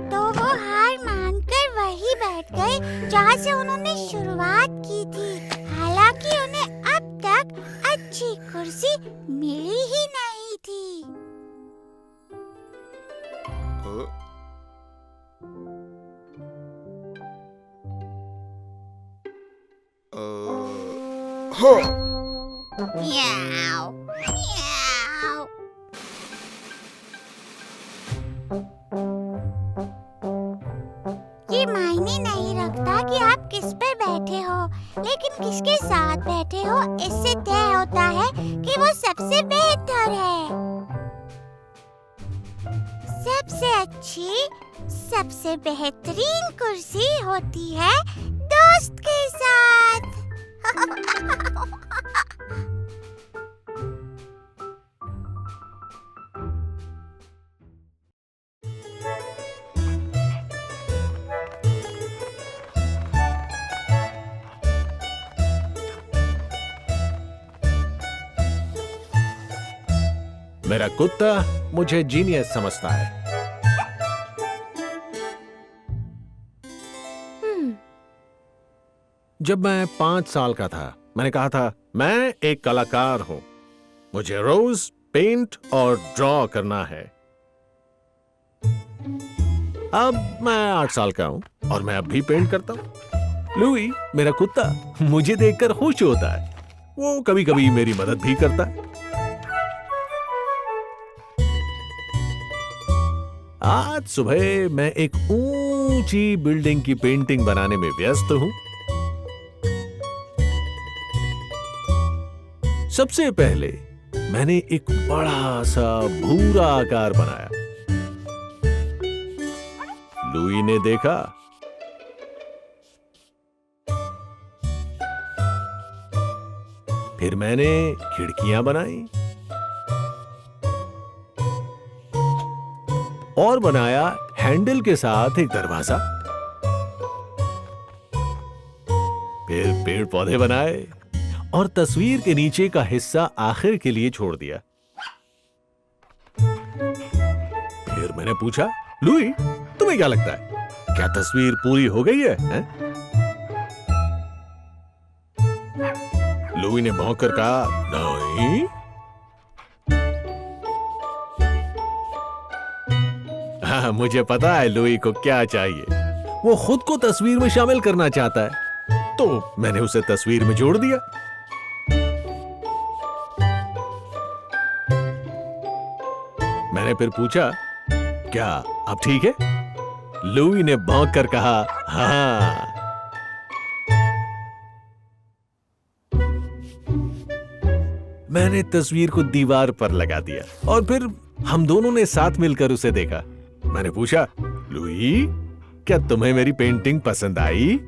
H: तो वो हार मानकर वहीं बैठ गए जहाँ से उन्होंने शुरुआत की थी। हालांकि उन्हें अब तक अच्छी कुर्सी मिली ही नहीं थी। म्याऊ, म्याऊ। ये मायने नहीं रखता कि आप किस पर बैठे हो, लेकिन किसके साथ बैठे हो इससे तय होता है कि वो सबसे बेहतर है। सबसे अच्छी, सबसे बेहतरीन कुर्सी होती है दोस्त के साथ।
M: मेरा कुत्ता मुझे जीनियस समझता है। जब मैं 5 साल का था, मैंने कहा था मैं एक कलाकार हूं, मुझे रोज पेंट और ड्रॉ करना है। अब मैं 8 साल का हूं और मैं अब भी पेंट करता हूं। लुई मेरा कुत्ता मुझे देखकर खुश होता है, वो कभी कभी मेरी मदद भी करता है। आज सुबह मैं एक ऊंची बिल्डिंग की पेंटिंग बनाने में व्यस्त हूं। सबसे पहले मैंने एक बड़ा सा भूरा आकार बनाया। लुई ने देखा, फिर मैंने खिड़कियां बनाई और बनाया हैंडल के साथ एक दरवाजा। फिर पेड़ पौधे बनाए और तस्वीर के नीचे का हिस्सा आखिर के लिए छोड़ दिया। फिर मैंने पूछा, लुई तुम्हें क्या लगता है, क्या तस्वीर पूरी हो गई है, हैं? लुई ने भौंक कर कहा, नहीं। हाँ, मुझे पता है लुई को क्या चाहिए। वो खुद को तस्वीर में शामिल करना चाहता है, तो मैंने उसे तस्वीर में जोड़ दिया। मैंने फिर पूछा, क्या अब ठीक है? लुई ने भौंक कर कहा, हाँ। मैंने तस्वीर को दीवार पर लगा दिया और फिर हम दोनों ने साथ मिलकर उसे देखा। मैंने पूछा, लुई क्या तुम्हें मेरी पेंटिंग पसंद आई?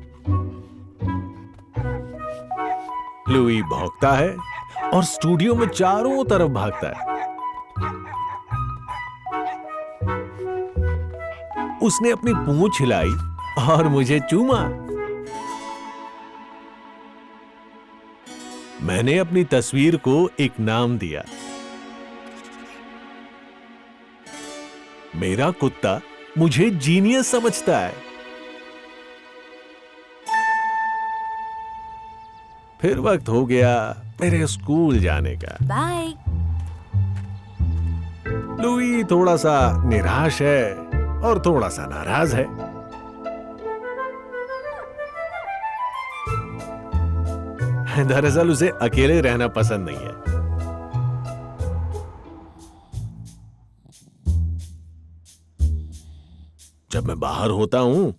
M: लुई भौंकता है और स्टूडियो में चारों तरफ भागता है। उसने अपनी पूंछ हिलाई और मुझे चूमा। मैंने अपनी तस्वीर को एक नाम दिया। मेरा कुत्ता मुझे जीनियस समझता है। फिर वक्त हो गया मेरे स्कूल जाने का।
K: बाय।
M: लुई थोड़ा सा निराश है और थोड़ा सा नाराज है। दरअसल उसे अकेले रहना पसंद नहीं है। जब मैं बाहर होता हूं,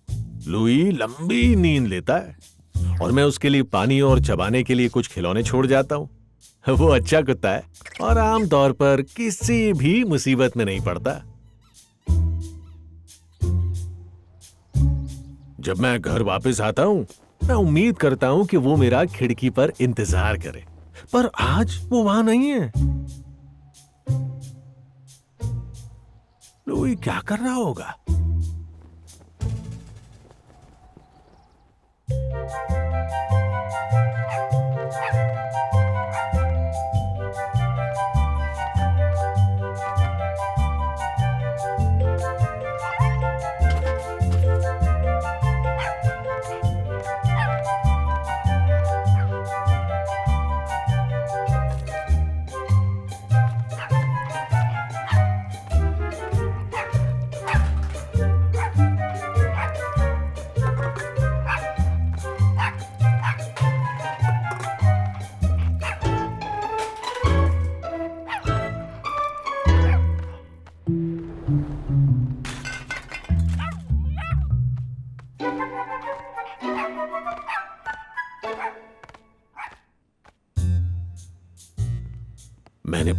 M: लुई लंबी नींद लेता है और मैं उसके लिए पानी और चबाने के लिए कुछ खिलौने छोड़ जाता हूं। वो अच्छा कुत्ता है और आमतौर पर किसी भी मुसीबत में नहीं पड़ता। जब मैं घर वापस आता हूं, मैं उम्मीद करता हूं कि वो मेरा खिड़की पर इंतजार करे, पर आज वो वहां नहीं है। लुई क्या कर रहा होगा?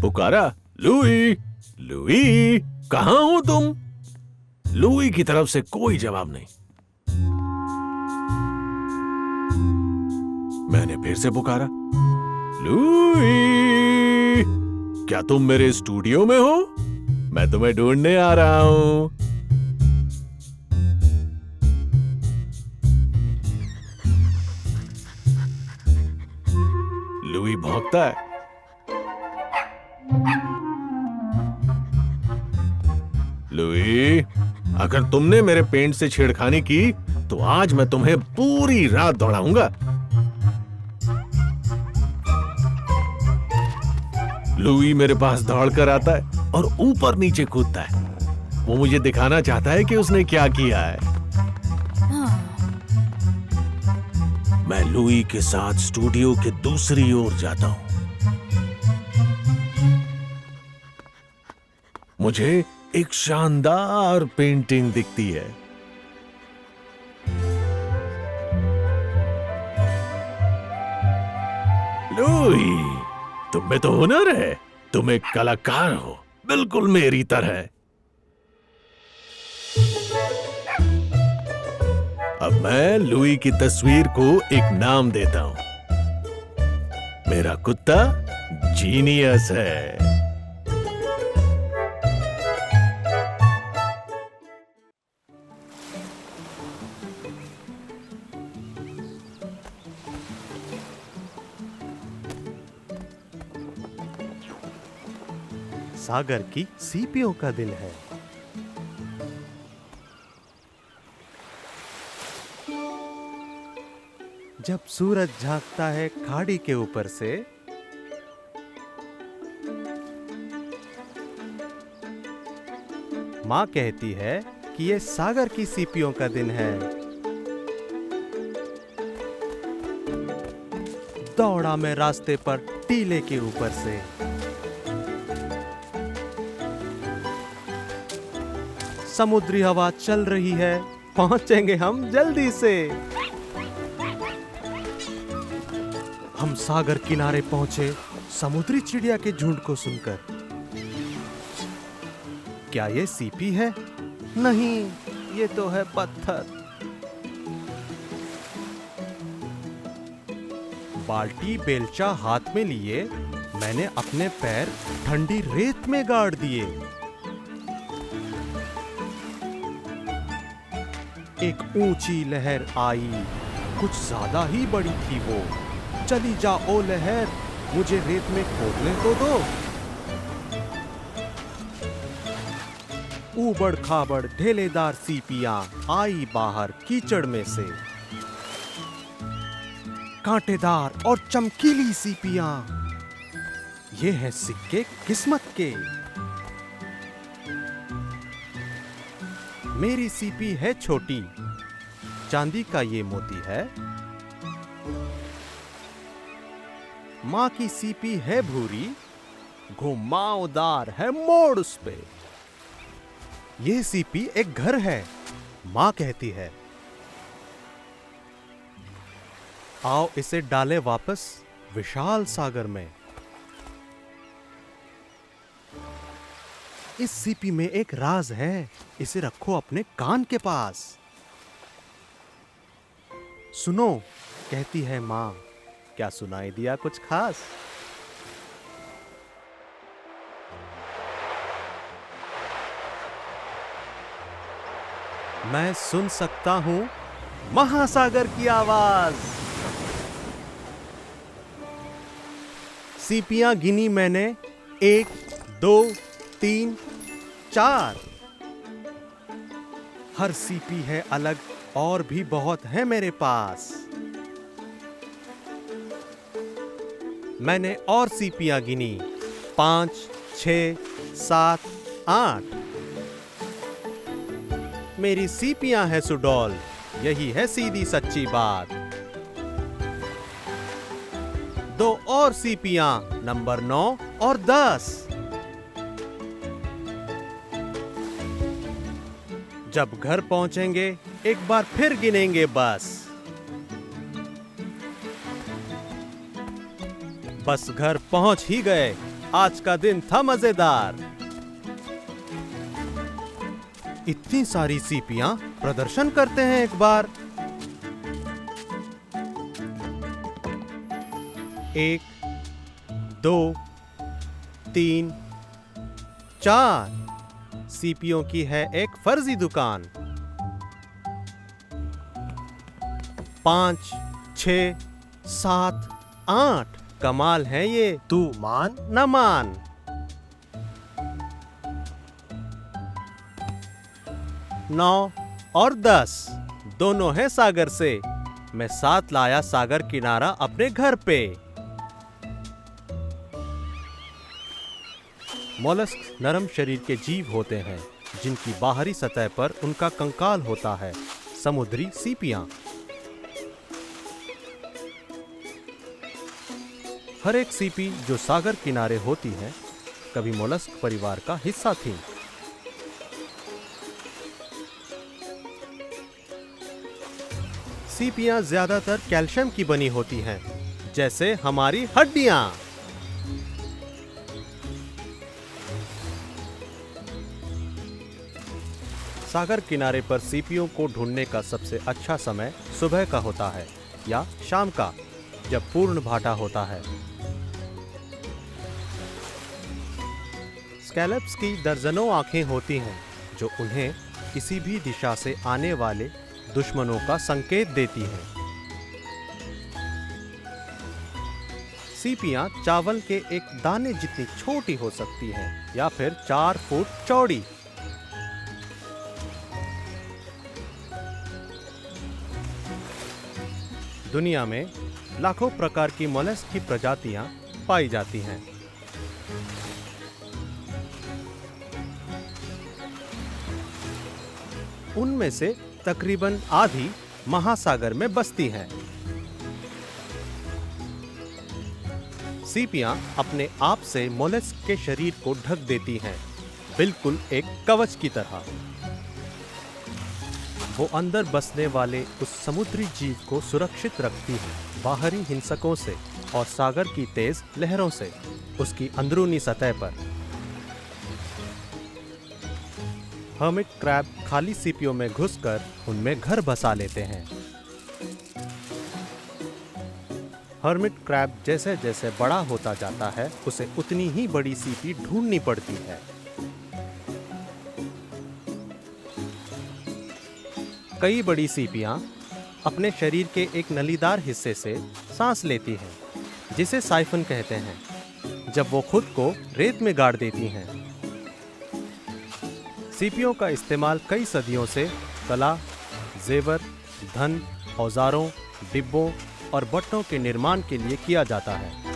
M: पुकारा, लुई, लुई, कहाँ हो तुम? लुई की तरफ से कोई जवाब नहीं। मैंने फिर से पुकारा, लुई, क्या तुम मेरे स्टूडियो में हो? मैं तुम्हें ढूंढने आ रहा हूं। लुई भौंकता है। लुई, अगर तुमने मेरे पेंट से छेड़खानी की तो आज मैं तुम्हें पूरी रात दौड़ाऊंगा। लुई मेरे पास दौड़ कर आता है और ऊपर नीचे कूदता है। वो मुझे दिखाना चाहता है कि उसने क्या किया है। मैं लुई के साथ स्टूडियो के दूसरी ओर जाता हूं। मुझे एक शानदार पेंटिंग दिखती है। लुई, तुम में तो हुनर है। तुम एक कलाकार हो, बिल्कुल मेरी तरह। अब मैं लुई की तस्वीर को एक नाम देता हूं। मेरा कुत्ता जीनियस है।
J: सागर की सीपियों का दिन है। जब सूरज झांकता है खाड़ी के ऊपर से, माँ कहती है कि ये सागर की सीपियों का दिन है। दौड़ा मैं रास्ते पर टीले के ऊपर से, समुद्री हवा चल रही है, पहुंचेंगे हम जल्दी से। हम सागर किनारे पहुंचे समुद्री चिड़िया के झुंड को सुनकर। क्या ये सीपी है? नहीं, ये तो है पत्थर। बाल्टी बेलचा हाथ में लिए मैंने अपने पैर ठंडी रेत में गाड़ दिए। एक ऊंची लहर आई, कुछ ज्यादा ही बड़ी थी वो। चली जा ओ लहर, मुझे रेत में खोदने तो दो। ऊबड़ खाबड़ ढेलेदार सीपियां आई बाहर कीचड़ में से। कांटेदार और चमकीली सीपियां, ये है सिक्के किस्मत के। मेरी सीपी है छोटी, चांदी का ये मोती है। माँ की सीपी है भूरी, घुमावदार है मोड़ उस पे। ये सीपी एक घर है, माँ कहती है। आओ इसे डाले वापस विशाल सागर में। इस सीपी में एक राज है, इसे रखो अपने कान के पास। सुनो, कहती है माँ। क्या सुनाई दिया कुछ खास? मैं सुन सकता हूं महासागर की आवाज। सीपियां गिनी मैंने, 1, 2, 3, 4। हर सीपी है अलग और भी बहुत है मेरे पास। मैंने और सीपियां गिनी, 5, 6, 7, 8। मेरी सीपियां हैं सुडौल, यही है सीधी सच्ची बात। 2 और सीपियां, नंबर 9 और 10। जब घर पहुंचेंगे एक बार फिर गिनेंगे बस। बस घर पहुंच ही गए,
C: आज का दिन था मजेदार। इतनी सारी सीपियां प्रदर्शन करते हैं एक बार। 1, 2, 3, 4 सीपियों की है एक फर्जी दुकान। 5, 6, 7, 8 कमाल है ये।
N: तू मान
C: न मान। 9 और 10 दोनों हैं सागर से। मैं 7 लाया सागर किनारा अपने घर पे। मोलस्क नरम शरीर के जीव होते हैं जिनकी बाहरी सतह पर उनका कंकाल होता है। समुद्री सीपियां। हर एक सीपी जो सागर किनारे होती है कभी मोलस्क परिवार का हिस्सा थी। सीपियां ज्यादातर कैल्शियम की बनी होती हैं, जैसे हमारी हड्डियां। सागर किनारे पर सीपियों को ढूंढने का सबसे अच्छा समय सुबह का होता है या शाम का, जब पूर्ण भाटा होता है। स्कैलप्स की दर्जनों आंखें होती हैं जो उन्हें किसी भी दिशा से आने वाले दुश्मनों का संकेत देती हैं। सीपियां चावल के एक दाने जितनी छोटी हो सकती हैं या फिर 4 फुट चौड़ी। दुनिया में लाखों प्रकार की मोलस्क की प्रजातियां पाई जाती हैं। उनमें से तकरीबन आधी महासागर में बसती हैं। सीपियां अपने आप से मोलस्क के शरीर को ढक देती हैं, बिल्कुल एक कवच की तरह। वो अंदर बसने वाले उस समुद्री जीव को सुरक्षित रखती है बाहरी हिंसकों से और सागर की तेज लहरों से उसकी अंदरूनी सतह पर। हर्मिट क्रैब खाली सीपियों में घुसकर उनमें घर बसा लेते हैं। हर्मिट क्रैब जैसे जैसे बड़ा होता जाता है उसे उतनी ही बड़ी सीपी ढूंढनी पड़ती है। कई बड़ी सीपियां अपने शरीर के एक नलीदार हिस्से से सांस लेती हैं, जिसे साइफन कहते हैं, जब वो खुद को रेत में गाड़ देती हैं। सीपियों का इस्तेमाल कई सदियों से कला, जेवर, धन, औजारों, डिब्बों और बट्टों के निर्माण के लिए किया जाता है।